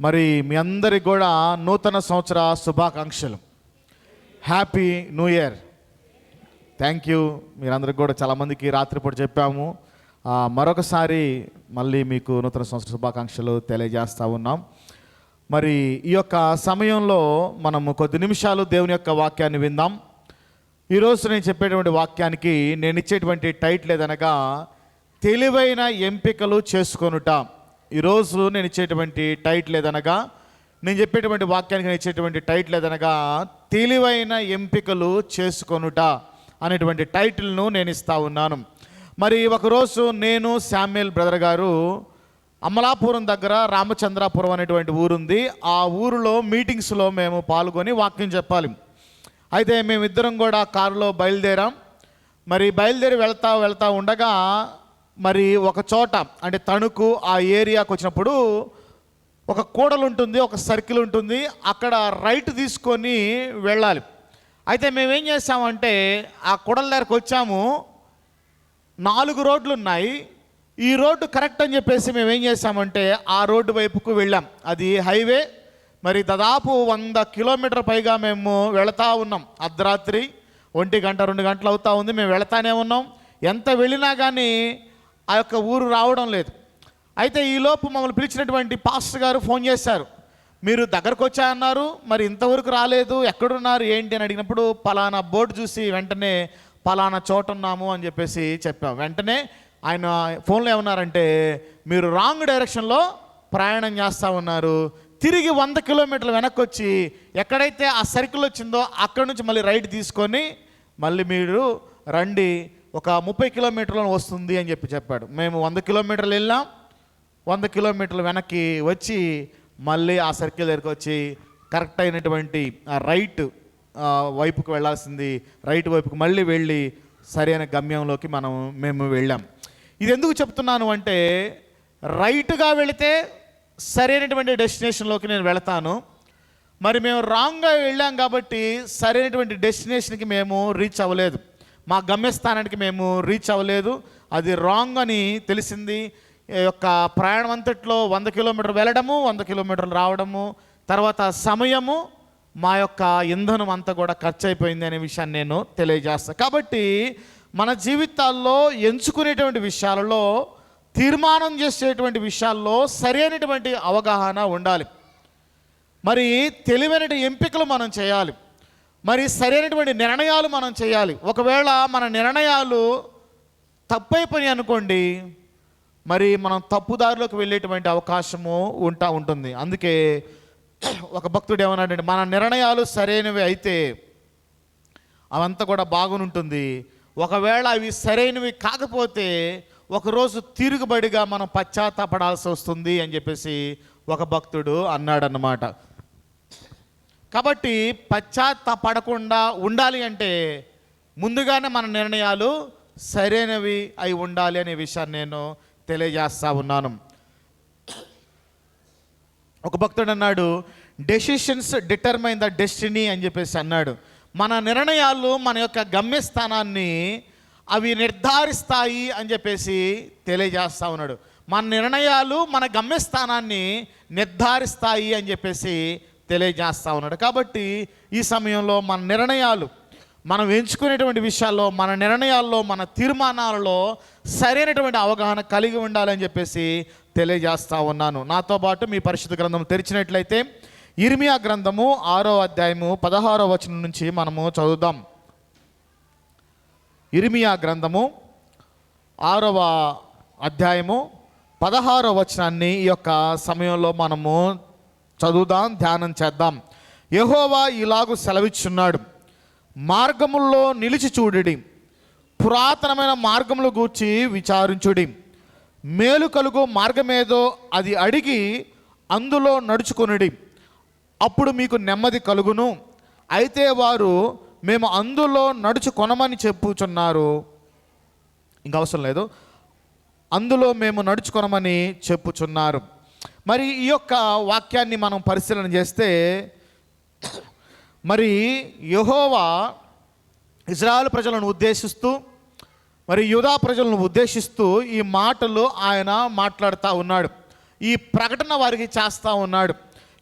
మరి మీ అందరికి కూడా నూతన సంవత్సర శుభాకాంక్షలు. Happy new year. Thank you. మీరందరికి కూడా చాలామందికి రాత్రిపూట చెప్పాము. మరొకసారి మళ్ళీ మీకు నూతన సంవత్సర శుభాకాంక్షలు తెలియజేస్తూ ఉన్నాం. మరి ఈ యొక్క సమయంలో మనము కొద్ది నిమిషాలు దేవుని యొక్క వాక్యాన్ని విందాం. ఈరోజు నేను చెప్పేటువంటి వాక్యానికి నేను ఇచ్చేటువంటి టైటిల్ ఏదనగా తెలివైన ఎంపికలు చేసుకొనుట. ఈరోజు నేను ఇచ్చేటువంటి టైటిల్ ఏదనగా, నేను చెప్పేటువంటి వాక్యానికి నేను ఇచ్చేటువంటి టైటిల్ ఏదనగా తెలివైన ఎంపికలు చేసుకొనుట అనేటువంటి టైటిల్ను నేను ఇస్తూ ఉన్నాను. మరి ఒకరోజు నేను శామ్యుయల్ బ్రదర్ గారు అమలాపురం దగ్గర రామచంద్రాపురం అనేటువంటి ఊరుంది. ఆ ఊరిలో మీటింగ్స్లో మేము పాల్గొని వాక్యం చెప్పాలి. అయితే మేమిద్దరం కూడా కారులో బయలుదేరాం. మరి బయలుదేరి వెళ్తా ఉండగా మరి ఒక చోట అంటే తణుకు ఆ ఏరియాకి వచ్చినప్పుడు ఒక కూడలు ఉంటుంది, ఒక సర్కిల్ ఉంటుంది. అక్కడ రైట్ తీసుకొని వెళ్ళాలి. అయితే మేమేం చేసామంటే ఆ కూడల దగ్గరకు వచ్చాము. 4 రోడ్లు ఉన్నాయి. ఈ రోడ్డు కరెక్ట్ అని చెప్పేసి మేమేం చేసామంటే ఆ రోడ్డు వైపుకు వెళ్ళాం. అది హైవే. మరి దాదాపు 100 కిలోమీటర్ పైగా మేము వెళతా ఉన్నాం. అర్ధరాత్రి 1 గంట 2 గంటలు అవుతా ఉంది. మేము వెళతానే ఉన్నాం. ఎంత వెళ్ళినా కానీ ఆ యొక్క ఊరు రావడం లేదు. అయితే ఈలోపు మమ్మల్ని పిలిచినటువంటి పాస్టర్ గారు ఫోన్ చేశారు. మీరు దగ్గరకు వచ్చాయన్నారు, మరి ఇంతవరకు రాలేదు, ఎక్కడున్నారు ఏంటి అని అడిగినప్పుడు పలానా బోర్డు చూసి వెంటనే పలానా చోట ఉన్నాము అని చెప్పేసి చెప్పాం. వెంటనే ఆయన ఫోన్లో ఏమన్నారంటే, మీరు రాంగ్ డైరెక్షన్లో ప్రయాణం చేస్తూ ఉన్నారు, తిరిగి 100 కిలోమీటర్లు వెనక్కి వచ్చి ఎక్కడైతే ఆ సర్కిల్ వచ్చిందో అక్కడ నుంచి మళ్ళీ రైట్ తీసుకొని మళ్ళీ మీరు రండి, ఒక 30 కిలోమీటర్లు వస్తుంది అని చెప్పాడు. మేము 100 కిలోమీటర్లు వెళ్ళాం. 100 కిలోమీటర్లు వెనక్కి వచ్చి మళ్ళీ ఆ సర్కిల్ దగ్గరికి వచ్చి కరెక్ట్ అయినటువంటి ఆ రైట్ వైపుకు వెళ్ళాల్సింది రైట్ వైపుకు మళ్ళీ వెళ్ళి సరైన గమ్యంలోకి మేము వెళ్ళాం. ఇది ఎందుకు చెప్తున్నాను అంటే, రైట్గా వెళితే సరైనటువంటి డెస్టినేషన్లోకి నేను వెళతాను. మరి మేము రాంగ్గా వెళ్ళాం కాబట్టి సరైనటువంటి డెస్టినేషన్కి మేము రీచ్ అవ్వలేదు, మా గమ్యస్థానానికి మేము రీచ్ అవ్వలేదు. అది రాంగ్ అని తెలిసింది. ఈ యొక్క ప్రయాణం అంతట్లో 100 కిలోమీటర్లు వెళ్ళడము, 100 కిలోమీటర్లు రావడము, తర్వాత సమయము, మా యొక్క ఇంధనం అంతా కూడా ఖర్చు అయిపోయింది అనే విషయాన్ని నేను తెలియజేస్తాను. కాబట్టి మన జీవితాల్లో ఎంచుకునేటువంటి విషయాలలో, తీర్మానం చేసేటువంటి విషయాల్లో సరైనటువంటి అవగాహన ఉండాలి. మరి తెలివైన ఎంపికలు మనం చేయాలి. మరి సరైనటువంటి నిర్ణయాలు మనం చేయాలి. ఒకవేళ మన నిర్ణయాలు తప్పైపోయి అనుకోండి, మరి మనం తప్పుదారిలోకి వెళ్ళేటువంటి అవకాశము ఉంటుంది. అందుకే ఒక భక్తుడు ఏమన్నాడంటే, మన నిర్ణయాలు సరైనవి అయితే అవంతా కూడా బాగుంటుంది, ఒకవేళ అవి సరైనవి కాకపోతే ఒకరోజు తిరుగుబడిగా మనం పశ్చాత్తాపడాల్సి వస్తుంది అని చెప్పేసి ఒక భక్తుడు అన్నాడన్నమాట. కాబట్టి పశ్చాత్తాపడకుండా ఉండాలి అంటే ముందుగానే మన నిర్ణయాలు సరైనవి అయి ఉండాలి అనే విషయాన్ని నేను తెలియజేస్తా ఉన్నాను. ఒక భక్తుడు అన్నాడు, డెసిషన్స్ డిటర్మైన్ ద డెస్టినీ అని చెప్పేసి అన్నాడు. మన నిర్ణయాలు మన యొక్క గమ్యస్థానాన్ని అవి నిర్ధారిస్తాయి అని చెప్పేసి తెలియజేస్తా ఉన్నాడు. మన నిర్ణయాలు మన గమ్యస్థానాన్ని నిర్ధారిస్తాయి అని చెప్పేసి తెలియజేస్తా ఉన్నాడు. కాబట్టి ఈ సమయంలో మన నిర్ణయాలు, మనం ఎంచుకునేటువంటి విషయాల్లో, మన నిర్ణయాల్లో, మన తీర్మానాలలో సరైనటువంటి అవగాహన కలిగి ఉండాలని చెప్పేసి తెలియజేస్తా ఉన్నాను. నాతో పాటు మీ పరిశుద్ధ గ్రంథం తెరిచినట్లయితే ఇర్మియా గ్రంథము 6వ అధ్యాయము 16వ వచనం నుంచి మనము చదువుదాం. ఇర్మియా గ్రంథము 6వ అధ్యాయము 16వ వచనాన్ని ఈ యొక్క సమయంలో మనము చదువుదాం, ధ్యానం చేద్దాం. యెహోవా ఇలాగు సెలవిచ్చున్నాడు, మార్గముల్లో నిలిచి చూడుడి, పురాతనమైన మార్గముల గూర్చి విచారించుడి, మేలు కలుగు మార్గమేదో అది అడిగి అందులో నడుచుకొనుడి, అప్పుడు మీకు నెమ్మది కలుగును. అయితే వారు మేము అందులో నడుచుకొనమని చెప్పుచున్నారు. ఇంకా అవసరం లేదు, అందులో మేము నడుచుకొనమని చెప్పుచున్నారు. మరి ఈ యొక్క వాక్యాన్ని మనం పరిశీలన చేస్తే, మరి యెహోవా ఇజ్రాయెల్ ప్రజలను ఉద్దేశిస్తూ, మరి యూదా ప్రజలను ఉద్దేశిస్తూ ఈ మాటలు ఆయన మాట్లాడుతూ ఉన్నాడు. ఈ ప్రకటన వారికి చేస్తూ ఉన్నాడు.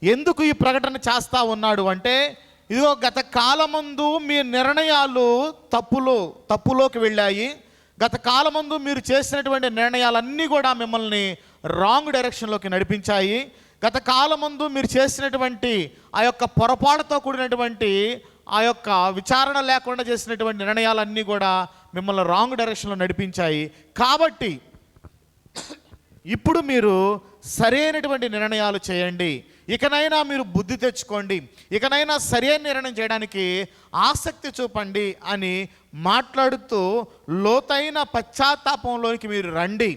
ఎందుకు ఈ ప్రకటన చేస్తూ ఉన్నాడు అంటే, ఇదిగో గత కాలమందు మీ నిర్ణయాలు తప్పులోకి వెళ్ళాయి. గత కాలమందు మీరు చేసినటువంటి నిర్ణయాలన్నీ కూడా మిమ్మల్ని రాంగ్ డైరెక్షన్లోకి నడిపించాయి. గత కాలమందు మీరు చేసినటువంటి ఆ యొక్క పొరపాటుతో కూడినటువంటి ఆ యొక్క విచారణ లేకుండా చేసినటువంటి నిర్ణయాలన్నీ కూడా మిమ్మల్ని రాంగ్ డైరెక్షన్లో నడిపించాయి. కాబట్టి ఇప్పుడు మీరు సరైనటువంటి నిర్ణయాలు చేయండి. ఇకనైనా మీరు బుద్ధి తెచ్చుకోండి, ఇకనైనా సరైన నిర్ణయం చేయడానికి ఆసక్తి చూపండి అని మాట్లాడుతూ లోతైన పశ్చాత్తాపంలోనికి మీరు రండి.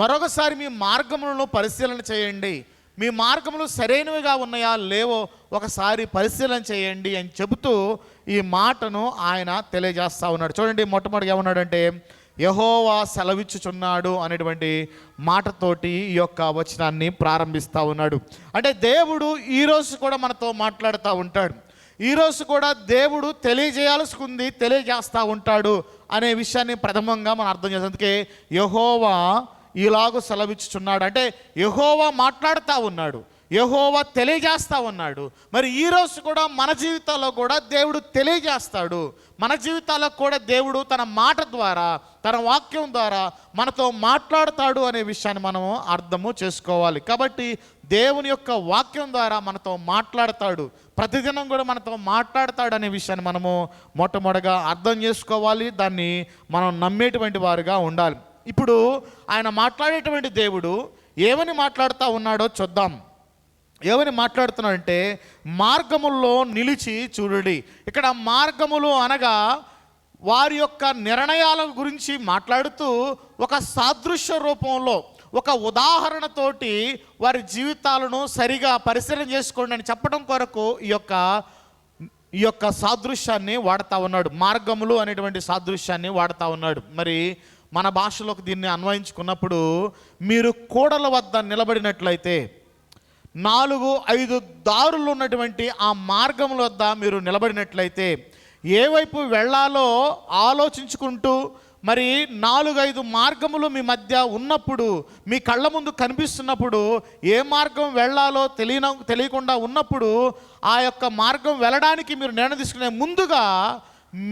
మరొకసారి మీ మార్గములను పరిశీలన చేయండి. మీ మార్గములు సరైనవిగా ఉన్నాయా లేవో ఒకసారి పరిశీలన చేయండి అని చెబుతూ ఈ మాటను ఆయన తెలియజేస్తూ ఉన్నాడు. చూడండి, మొట్టమొదటిగా ఏమన్నాడంటే, యెహోవా సెలవిచ్చుచున్నాడు అనేటువంటి మాటతోటి ఈ యొక్క వచనాన్ని ప్రారంభిస్తూ ఉన్నాడు. అంటే దేవుడు ఈరోజు కూడా మనతో మాట్లాడుతూ ఉంటాడు. ఈరోజు కూడా దేవుడు తెలియజేయాల్సింది తెలియజేస్తూ ఉంటాడు అనే విషయాన్ని ప్రథమంగా మనం అర్థం చేస్తాం. అందుకే యెహోవా ఇలాగూ సెలవిచ్చుచున్నాడు అంటే యెహోవా మాట్లాడుతూ ఉన్నాడు, యెహోవా తెలియజేస్తూ ఉన్నాడు. మరి ఈరోజు కూడా మన జీవితాల్లో కూడా దేవుడు తెలియజేస్తాడు. మన జీవితాల్లో కూడా దేవుడు తన మాట ద్వారా, తన వాక్యం ద్వారా మనతో మాట్లాడతాడు అనే విషయాన్ని మనము అర్థము చేసుకోవాలి. కాబట్టి దేవుని యొక్క వాక్యం ద్వారా మనతో మాట్లాడతాడు, ప్రతిదినం కూడా మనతో మాట్లాడతాడు అనే విషయాన్ని మనము మొట్టమొదటిగా అర్థం చేసుకోవాలి. దాన్ని మనం నమ్మేటువంటి వారుగా ఉండాలి. ఇప్పుడు ఆయన మాట్లాడేటువంటి దేవుడు ఏమని మాట్లాడుతూ ఉన్నాడో చూద్దాం. ఏమని మాట్లాడుతున్నాడంటే, మార్గముల్లో నిలిచి చూడుడి. ఇక్కడ మార్గములు అనగా వారి యొక్క నిర్ణయాల గురించి మాట్లాడుతూ ఒక సాదృశ్య రూపంలో, ఒక ఉదాహరణతోటి వారి జీవితాలను సరిగా పరిశీలన చేసుకోండి అని చెప్పడం కొరకు ఈ యొక్క సాదృశ్యాన్ని వాడుతూ ఉన్నాడు. మార్గములు అనేటువంటి సాదృశ్యాన్ని వాడుతూ ఉన్నాడు. మరి మన భాషలోకి దీన్ని అన్వయించుకున్నప్పుడు, మీరు కూడల వద్ద నిలబడినట్లయితే 4-5 దారులు ఉన్నటువంటి ఆ మార్గముల వద్ద మీరు నిలబడినట్లయితే ఏ వైపు వెళ్ళాలో ఆలోచించుకుంటూ, మరి 4-5 మార్గములు మీ మధ్య ఉన్నప్పుడు, మీ కళ్ళ ముందు కనిపిస్తున్నప్పుడు, ఏ మార్గం వెళ్ళాలో తెలియకుండా ఉన్నప్పుడు ఆ యొక్క మార్గం వెళ్ళడానికి మీరు నిర్ణయం తీసుకునే ముందుగా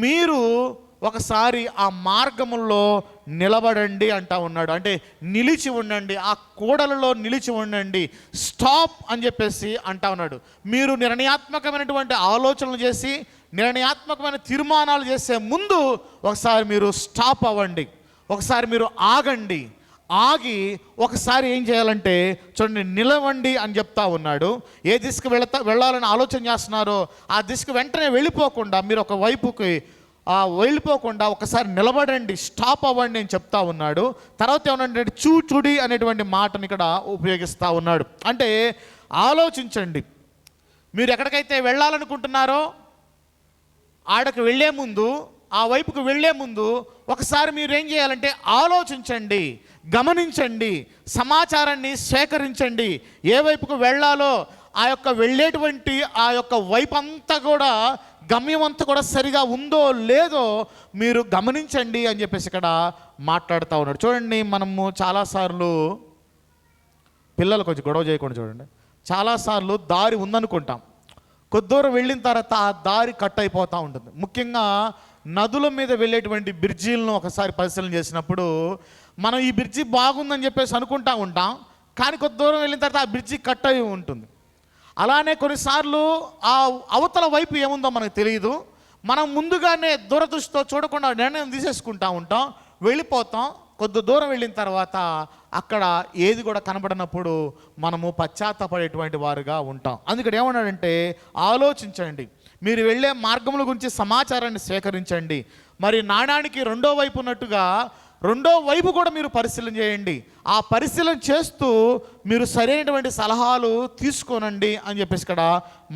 మీరు ఒకసారి ఆ మార్గముల్లో నిలబడండి అంటా ఉన్నాడు. అంటే నిలిచి ఉండండి, ఆ కూడలలో నిలిచి ఉండండి, స్టాప్ అని చెప్పేసి అంటా ఉన్నాడు. మీరు నిర్ణయాత్మకమైనటువంటి ఆలోచనలు చేసి నిర్ణయాత్మకమైన తీర్మానాలు చేసే ముందు ఒకసారి మీరు స్టాప్ అవ్వండి, ఒకసారి మీరు ఆగండి. ఆగి ఒకసారి ఏం చేయాలంటే చూడండి, నిలవండి అని చెప్తా ఉన్నాడు. ఏ దిశకు వెళ్ళాలని ఆలోచన చేస్తున్నారో ఆ దిశకు వెంటనే వెళ్ళిపోకుండా, మీరు ఒక వైపుకి వెళ్ళిపోకుండా ఒకసారి నిలబడండి, స్టాప్ అవ్వండి అని చెప్తా ఉన్నాడు. తర్వాత ఏమన్నాడంటే చూచుడి అనేటువంటి మాటను ఇక్కడ ఉపయోగిస్తూ ఉన్నాడు. అంటే ఆలోచించండి, మీరు ఎక్కడికైతే వెళ్ళాలనుకుంటున్నారో ఆడకు వెళ్ళే ముందు, ఆ వైపుకు వెళ్ళే ముందు ఒకసారి మీరు ఏం చేయాలంటే ఆలోచించండి, గమనించండి, సమాచారాన్ని సేకరించండి. ఏ వైపుకు వెళ్ళాలో ఆ యొక్క వెళ్ళేటువంటి ఆ యొక్క వైపు అంతా కూడా, గమ్యం అంతా కూడా సరిగా ఉందో లేదో మీరు గమనించండి అని చెప్పేసి ఇక్కడ మాట్లాడుతూ ఉన్నాడు. చూడండి, మనము చాలాసార్లు పిల్లలు కొంచెం గొడవ చేయకుండా చూడండి, చాలాసార్లు దారి ఉందనుకుంటాం, కొద్ది దూరం వెళ్ళిన తర్వాత ఆ దారి కట్ అయిపోతూ ఉంటుంది. ముఖ్యంగా నదుల మీద వెళ్ళేటువంటి బ్రిడ్జీలను ఒకసారి పరిశీలన చేసినప్పుడు మనం ఈ బ్రిడ్జి బాగుందని చెప్పేసి అనుకుంటా ఉంటాం, కానీ కొద్ది దూరం వెళ్ళిన తర్వాత ఆ బ్రిడ్జి కట్ అయి ఉంటుంది. అలానే కొన్నిసార్లు ఆ అవతల వైపు ఏముందో మనకు తెలియదు, మనం ముందుగానే దూరదృష్టితో చూడకుండా నిర్ణయం తీసేసుకుంటా ఉంటాం, వెళ్ళిపోతాం. కొద్ది దూరం వెళ్ళిన తర్వాత అక్కడ ఏది కూడా కనబడినప్పుడు మనము పశ్చాత్తాపడేటువంటి వారుగా ఉంటాం. అందుకని ఏమన్నాడంటే ఆలోచించండి, మీరు వెళ్ళే మార్గముల గురించి సమాచారాన్ని సేకరించండి. మరి నాణానికి రెండో వైపు ఉన్నట్టుగా రెండో వైపు కూడా మీరు పరిశీలన చేయండి. ఆ పరిశీలన చేస్తూ మీరు సరైనటువంటి సలహాలు తీసుకోనండి అని చెప్పేసి ఇక్కడ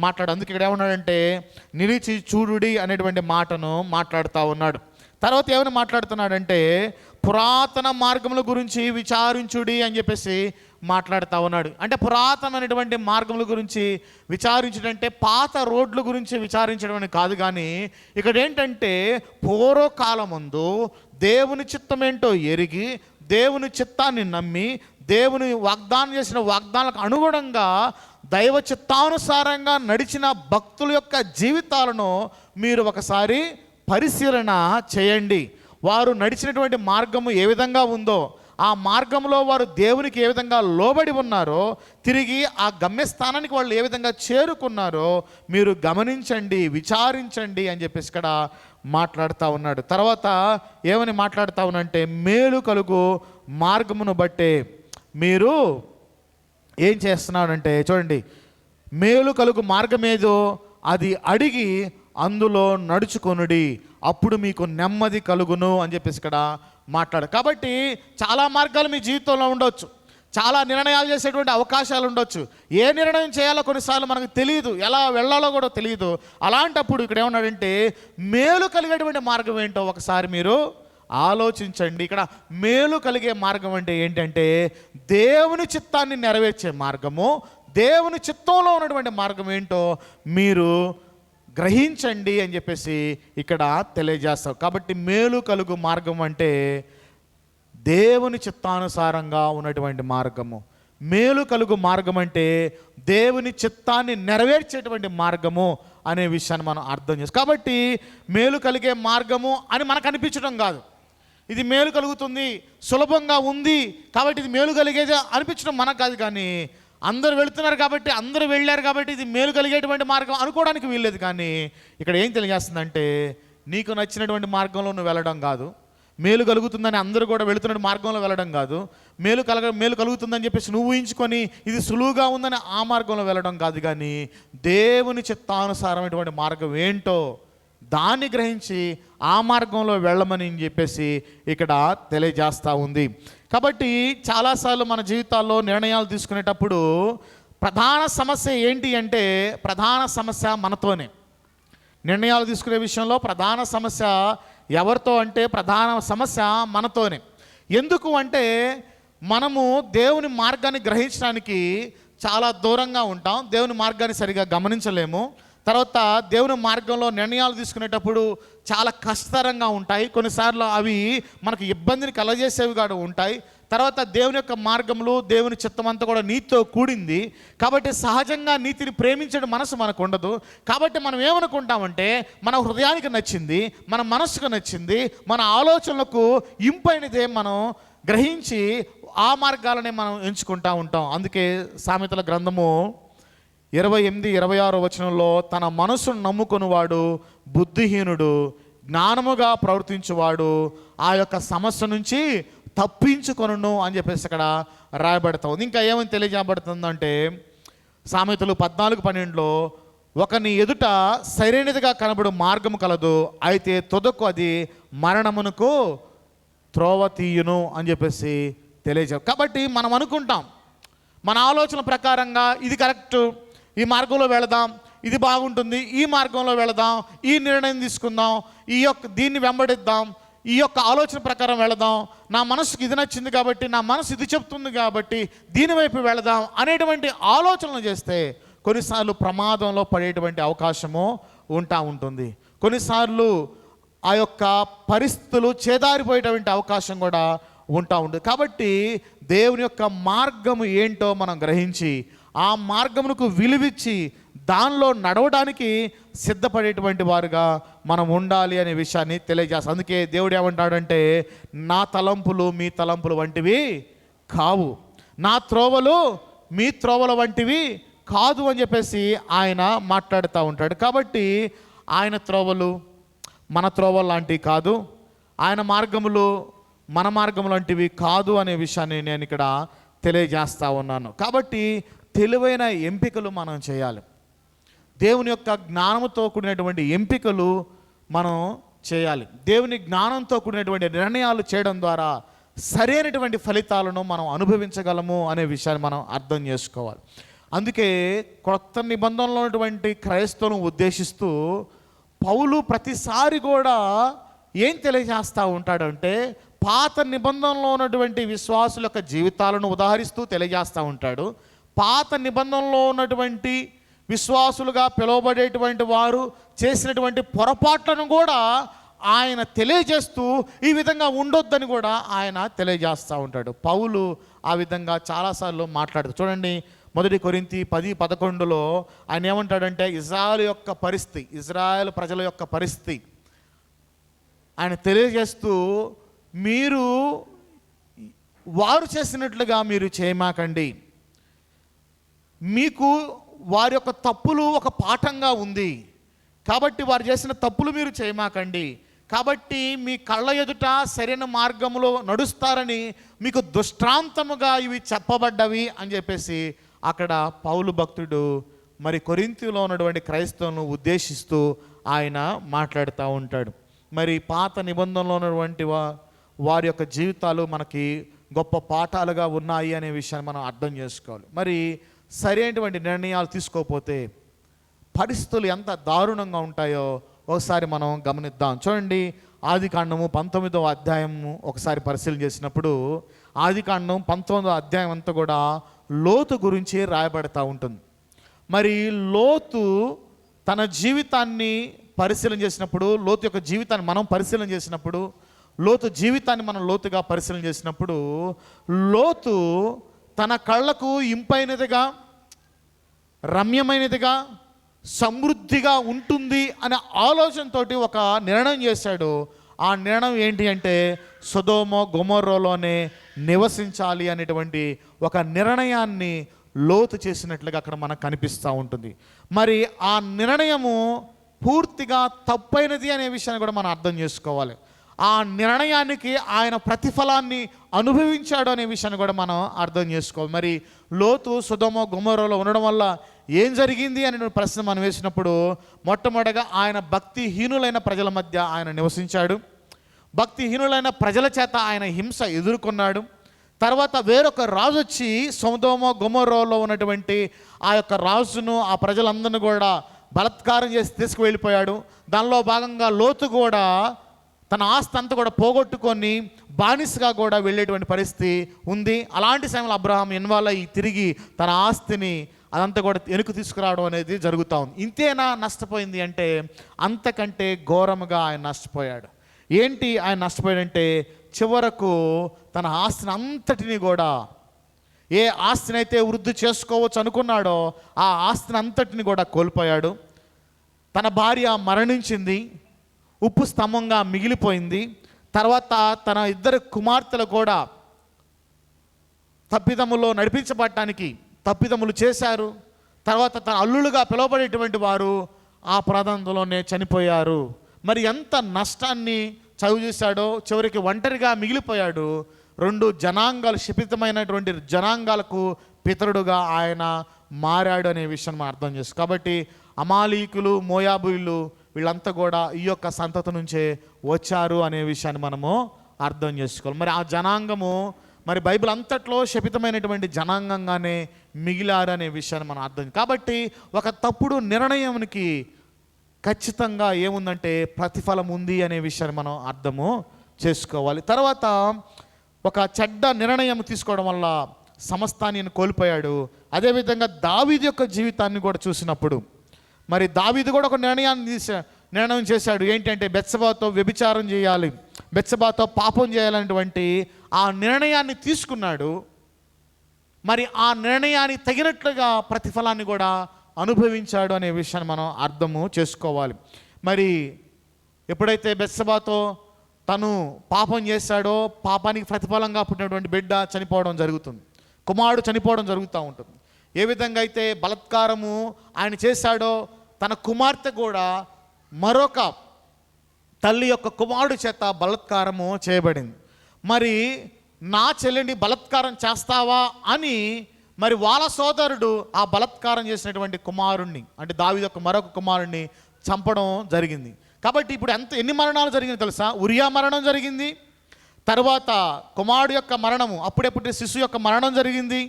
మాట్లాడు. అందుకే ఇక్కడ ఏమన్నాడంటే నిలిచి చూడుడి అనేటువంటి మాటను మాట్లాడుతూ ఉన్నాడు. తర్వాత ఏమైనా మాట్లాడుతున్నాడంటే పురాతన మార్గముల గురించి విచారించుడి అని చెప్పేసి మాట్లాడుతూ ఉన్నాడు. అంటే పురాతనమైనటువంటి మార్గముల గురించి విచారించడం అంటే పాత రోడ్ల గురించి విచారించడం అని కాదు, కానీ ఇక్కడ ఏంటంటే పూర్వకాలం ముందు దేవుని చిత్తం ఏంటో ఎరిగి, దేవుని చిత్తాన్ని నమ్మి, దేవుని వాగ్దానం చేసిన వాగ్దానాలకు అనుగుణంగా దైవ చిత్తానుసారంగా నడిచిన భక్తుల యొక్క జీవితాలను మీరు ఒకసారి పరిశీలన చేయండి. వారు నడిచినటువంటి మార్గము ఏ విధంగా ఉందో, ఆ మార్గంలో వారు దేవునికి ఏ విధంగా లోబడి ఉన్నారో, తిరిగి ఆ గమ్యస్థానానికి వాళ్ళు ఏ విధంగా చేరుకున్నారో మీరు గమనించండి, విచారించండి అని చెప్పేసి ఇక్కడ మాట్లాడుతూ ఉన్నాడు. తర్వాత ఏమని మాట్లాడుతూ ఉన్నానంటే, మేలు కలుగు మార్గమును బట్టే మీరు ఏం చేస్తున్నాడంటే, చూడండి, మేలు కలుగు మార్గం ఏదో అది అడిగి అందులో నడుచుకొనుడి, అప్పుడు మీకు నెమ్మది కలుగును అని చెప్పేసి ఇక్కడ మాట్లాడు. కాబట్టి చాలా మార్గాలు మీ జీవితంలో ఉండొచ్చు, చాలా నిర్ణయాలు చేసేటువంటి అవకాశాలు ఉండొచ్చు. ఏ నిర్ణయం చేయాలో కొన్నిసార్లు మనకు తెలియదు, ఎలా వెళ్ళాలో కూడా తెలియదు. అలాంటప్పుడు ఇక్కడ ఏమన్నాడంటే, మేలు కలిగేటువంటి మార్గం ఏంటో ఒకసారి మీరు ఆలోచించండి. ఇక్కడ మేలు కలిగే మార్గం అంటే ఏంటంటే, దేవుని చిత్తాన్ని నెరవేర్చే మార్గము, దేవుని చిత్తంలో ఉన్నటువంటి మార్గం ఏంటో మీరు గ్రహించండి అని చెప్పేసి ఇక్కడ తెలియజేస్తాం. కాబట్టి మేలు కలుగు మార్గం అంటే దేవుని చిత్తానుసారంగా ఉన్నటువంటి మార్గము. మేలు కలుగు మార్గం అంటే దేవుని చిత్తాన్ని నెరవేర్చేటువంటి మార్గము అనే విషయాన్ని మనం అర్థం చేసుకో. కాబట్టి మేలు కలిగే మార్గము అని మనకు అనిపించడం కాదు, ఇది మేలు కలుగుతుంది, సులభంగా ఉంది కాబట్టి ఇది మేలు కలిగేది అనిపించడం మనకు కాదు. కానీ అందరూ వెళుతున్నారు కాబట్టి, అందరూ వెళ్ళారు కాబట్టి ఇది మేలు కలిగేటువంటి మార్గం అనుకోవడానికి వీల్లేదు. కానీ ఇక్కడ ఏం తెలియజేస్తుందంటే, నీకు నచ్చినటువంటి మార్గంలో నువ్వు వెళ్ళడం కాదు, మేలు కలుగుతుందని అందరూ కూడా వెళుతున్న మార్గంలో వెళ్ళడం కాదు, మేలు కలుగుతుందని చెప్పేసి నువ్వు ఊహించుకొని ఇది సులువుగా ఉందని ఆ మార్గంలో వెళ్ళడం కాదు. కానీ దేవుని చిత్తానుసారమైనటువంటి మార్గం ఏంటో దాన్ని గ్రహించి ఆ మార్గంలో వెళ్ళమని చెప్పేసి ఇక్కడ తెలియజేస్తూ ఉంది. కాబట్టి చాలాసార్లు మన జీవితాల్లో నిర్ణయాలు తీసుకునేటప్పుడు ప్రధాన సమస్య ఏంటి అంటే, ప్రధాన సమస్య మనతోనే. నిర్ణయాలు తీసుకునే విషయంలో ప్రధాన సమస్య ఎవరితో అంటే, ప్రధాన సమస్య మనతోనే. ఎందుకు అంటే, మనము దేవుని మార్గాన్ని గ్రహించడానికి చాలా దూరంగా ఉంటాం, దేవుని మార్గాన్ని సరిగా గమనించలేము. తర్వాత దేవుని మార్గంలో నిర్ణయాలు తీసుకునేటప్పుడు చాలా కష్టతరంగా ఉంటాయి, కొన్నిసార్లు అవి మనకు ఇబ్బందిని కలగజేసేవి కూడా ఉంటాయి. తర్వాత దేవుని యొక్క మార్గంలో దేవుని చిత్తం అంతా కూడా నీతితో కూడింది కాబట్టి సహజంగా నీతిని ప్రేమించే మనసు మనకు ఉండదు. కాబట్టి మనం ఏమనుకుంటామంటే, మన హృదయానికి నచ్చింది, మన మనసుకు నచ్చింది, మన ఆలోచనలకు ఇంపైనదే మనం గ్రహించి ఆ మార్గాలనే మనం ఎంచుకుంటూ ఉంటాం. అందుకే సామెతల గ్రంథము 28-26 వచనంలో, తన మనసును నమ్ముకునివాడు బుద్ధిహీనుడు, జ్ఞానముగా ప్రవర్తించువాడు ఆ యొక్క సమస్య నుంచి తప్పించుకొనును అని చెప్పేసి అక్కడ రాయబడతా ఉంది. ఇంకా ఏమని తెలియజేయబడుతుందంటే, సామెతలు 14:12లో, ఒకని ఎదుట సరైనదిగా కనబడు మార్గము కలదు, అయితే తుదకు అది మరణమునకు త్రోవ తీయును అని చెప్పేసి తెలియజే. కాబట్టి మనం అనుకుంటాం, మన ఆలోచన ప్రకారంగా ఇది కరెక్ట్, ఈ మార్గంలో వెళదాం, ఇది బాగుంటుంది, ఈ మార్గంలో వెళదాం, ఈ నిర్ణయం తీసుకుందాం, దీన్ని వెంబడిద్దాం, ఈ యొక్క ఆలోచన ప్రకారం వెళదాం, నా మనసుకి ఇది నచ్చింది కాబట్టి, నా మనసు ఇది చెప్తుంది కాబట్టి దీనివైపు వెళదాం అనేటువంటి ఆలోచనలు చేస్తే కొన్నిసార్లు ప్రమాదంలో పడేటువంటి అవకాశము ఉంటుంది. కొన్నిసార్లు ఆ యొక్క పరిస్థితులు చేదారిపోయేటువంటి అవకాశం కూడా ఉంటుంది. కాబట్టి దేవుని యొక్క మార్గము ఏంటో మనం గ్రహించి ఆ మార్గమునకు విలువిచ్చి దానిలో నడవడానికి సిద్ధపడేటువంటి వారుగా మనం ఉండాలి అనే విషయాన్ని తెలియజేస్తాం. అందుకే దేవుడు ఏమంటాడంటే, నా తలంపులు మీ తలంపులు వంటివి కావు, నా త్రోవలు మీ త్రోవల వంటివి కాదు అని చెప్పేసి ఆయన మాట్లాడుతూ ఉంటాడు. కాబట్టి ఆయన త్రోవలు మన త్రోవలు లాంటివి కాదు, ఆయన మార్గములు మన మార్గములు లాంటివి కాదు అనే విషయాన్ని నేను ఇక్కడ తెలియజేస్తూ ఉన్నాను. కాబట్టి తెలివైన ఎంపికలు మనం చేయాలి, దేవుని యొక్క జ్ఞానంతో కూడినటువంటి ఎంపికలు మనం చేయాలి. దేవుని జ్ఞానంతో కూడినటువంటి నిర్ణయాలు చేయడం ద్వారా సరైనటువంటి ఫలితాలను మనం అనుభవించగలము అనే విషయాన్ని మనం అర్థం చేసుకోవాలి. అందుకే కొత్త నిబంధనలో ఉన్నటువంటి క్రైస్తవులను ఉద్దేశిస్తూ పౌలు ప్రతిసారి కూడా ఏం తెలియజేస్తూ ఉంటాడంటే, పాత నిబంధనలో ఉన్నటువంటి విశ్వాసుల యొక్క జీవితాలను ఉదాహరిస్తూ తెలియజేస్తూ ఉంటాడు. పాత నిబంధనలో ఉన్నటువంటి విశ్వాసులుగా పిలువబడేటువంటి వారు చేసినటువంటి పొరపాట్లను కూడా ఆయన తెలియజేస్తూ ఈ విధంగా ఉండొద్దని కూడా ఆయన తెలియజేస్తూ ఉంటాడు. పౌలు ఆ విధంగా చాలాసార్లు మాట్లాడుతాడు. చూడండి, 1 కొరింథీ 10:11 ఆయన ఏమంటాడంటే ఇజ్రాయెల్ ప్రజల యొక్క పరిస్థితి ఆయన తెలియజేస్తూ, మీరు వారు చేసినట్లుగా మీరు చేయమాకండి, మీకు వారి యొక్క తప్పులు ఒక పాఠంగా ఉంది కాబట్టి వారు చేసిన తప్పులు మీరు చేయమాకండి, కాబట్టి మీ కళ్ళ ఎదుట సరైన మార్గంలో నడుస్తారని మీకు దృష్టాంతముగా ఇవి చెప్పబడ్డవి అని చెప్పేసి అక్కడ పౌలు భక్తుడు మరి కొరింథీలో ఉన్నటువంటి క్రైస్తవులను ఉద్దేశిస్తూ ఆయన మాట్లాడుతూ ఉంటాడు. మరి పాత నిబంధనలో ఉన్నటువంటి వారి యొక్క జీవితాలు మనకి గొప్ప పాఠాలుగా ఉన్నాయి అనే విషయాన్ని మనం అర్థం చేసుకోవాలి. మరి సరైనటువంటి నిర్ణయాలు తీసుకోకపోతే పరిస్థితులు ఎంత దారుణంగా ఉంటాయో ఒకసారి మనం గమనిద్దాం. చూడండి, ఆదికాండము 19వ అధ్యాయము ఒకసారి పరిశీలన చేసినప్పుడు ఆదికాండం 19వ అధ్యాయం అంతా కూడా లోతు గురించి రాయబడతా ఉంటుంది. మరి లోతు తన జీవితాన్ని పరిశీలన చేసినప్పుడు, లోతు యొక్క జీవితాన్ని మనం పరిశీలన చేసినప్పుడు, లోతు జీవితాన్ని మనం లోతుగా పరిశీలన చేసినప్పుడు, లోతు తన కళ్ళకు ఇంపైనదిగా, రమ్యమైనదిగా, సమృద్ధిగా ఉంటుంది అనే ఆలోచనతో ఒక నిర్ణయం చేశాడు. ఆ నిర్ణయం ఏంటి అంటే సొదొమ గొమొర్రాలోనే నివసించాలి అనేటువంటి ఒక నిర్ణయాన్ని లోతు చేసినట్లుగా అక్కడ మనకు కనిపిస్తూ ఉంటుంది. మరి ఆ నిర్ణయము పూర్తిగా తప్పైనది అనే విషయాన్ని కూడా మనం అర్థం చేసుకోవాలి. ఆ నిర్ణయానికి ఆయన ప్రతిఫలాన్ని అనుభవించాడు అనే విషయాన్ని కూడా మనం అర్థం చేసుకోవాలి. మరి లోతు సొదొమ గొమొర్రాలో ఉండడం వల్ల ఏం జరిగింది అని ప్రశ్న మనం వేసినప్పుడు, మొట్టమొదటిగా ఆయన భక్తిహీనులైన ప్రజల మధ్య ఆయన నివసించాడు. భక్తిహీనులైన ప్రజల చేత ఆయన హింస ఎదుర్కొన్నాడు. తర్వాత వేరొక రాజు వచ్చి సొదొమ గొమొర్రాలో ఉన్నటువంటి ఆ యొక్క రాజును, ఆ ప్రజలందరినీ కూడా బలాత్కారం చేసి తీసుకువెళ్ళిపోయాడు. దానిలో భాగంగా లోతు కూడా తన ఆస్తి అంతా కూడా పోగొట్టుకొని బానిసగా కూడా వెళ్ళేటువంటి పరిస్థితి ఉంది. అలాంటి సమయంలో అబ్రహాం ఇన్వాల్వ్ అయ్యి తిరిగి తన ఆస్తిని అదంతా కూడా వెనుక తీసుకురావడం అనేది జరుగుతూ ఉంది. ఇంతేనా నష్టపోయింది అంటే అంతకంటే ఘోరముగా ఆయన నష్టపోయాడు. ఏంటి ఆయన నష్టపోయాడంటే చివరకు తన ఆస్తిని అంతటిని కూడా, ఏ ఆస్తిని అయితే వృద్ధి చేసుకోవచ్చు అనుకున్నాడో ఆ ఆస్తిని అంతటిని కూడా కోల్పోయాడు. తన భార్య మరణించింది, ఉప్పు స్తంభంగా మిగిలిపోయింది. తర్వాత తన 2 కుమార్తెలు కూడా తప్పిదములో నడిపించబడటానికి తప్పిదములు చేశారు. తర్వాత తన అల్లులుగా పిలువబడేటువంటి వారు ఆ ప్రాంతంలోనే చనిపోయారు. మరి ఎంత నష్టాన్ని చవి చూశాడో, చివరికి ఒంటరిగా మిగిలిపోయాడు. 2 జనాంగాలు, శపితమైనటువంటి జనాంగాలకు పితరుడుగా ఆయన మారాడు అనే విషయం మనం అర్థం చేసుకో. కాబట్టి అమాలీకులు, మోయాబీయులు వీళ్ళంతా కూడా ఈ యొక్క సంతతి నుంచే వచ్చారు అనే విషయాన్ని మనము అర్థం చేసుకోవాలి. మరి ఆ జనాంగము మరి బైబిల్ అంతట్లో శపితమైనటువంటి జనాంగంగానే మిగిలారు అనే విషయాన్ని మనం అర్థం. కాబట్టి ఒక తప్పుడు నిర్ణయానికి ఖచ్చితంగా ఏముందంటే ప్రతిఫలం ఉంది అనే విషయాన్ని మనం అర్థము చేసుకోవాలి. తర్వాత ఒక చెడ్డ నిర్ణయం తీసుకోవడం వల్ల సమస్తాన్ని కోల్పోయాడు. అదేవిధంగా దావీదు యొక్క జీవితాన్ని కూడా చూసినప్పుడు మరి దావీదు కూడా ఒక నిర్ణయం చేశాడు. ఏంటంటే బెత్షెబాతో వ్యభిచారం చేయాలి, బెత్షెబాతో పాపం చేయాలనేటువంటి ఆ నిర్ణయాన్ని తీసుకున్నాడు. మరి ఆ నిర్ణయానికి తగినట్లుగా ప్రతిఫలాన్ని కూడా అనుభవించాడు అనే విషయాన్ని మనం అర్థము చేసుకోవాలి. మరి ఎప్పుడైతే బెత్షెబాతో తను పాపం చేశాడో పాపానికి ప్రతిఫలంగా పుట్టినటువంటి బిడ్డ చనిపోవడం జరుగుతుంది, కుమారుడు చనిపోవడం జరుగుతూ ఉంటుంది. ఏ విధంగా అయితే బలాత్కారము ఆయన చేశాడో తన కుమార్తె కూడా మరొక తల్లి యొక్క కుమారుడు చేత బలాత్కారము చేయబడింది. మరి నా చెల్లిని బలాత్కారం చేస్తావా అని మరి వాళ్ళ సోదరుడు ఆ బలాత్కారం చేసినటువంటి కుమారుణ్ణి, అంటే దావీదు యొక్క మరొక కుమారుణ్ణి చంపడం జరిగింది. కాబట్టి ఇప్పుడు ఎన్ని మరణాలు జరిగింది తెలుసా? ఉరియా మరణం జరిగింది, తర్వాత కుమారుడు యొక్క మరణము, అప్పుడే పుట్టిన శిశువు యొక్క మరణం జరిగింది,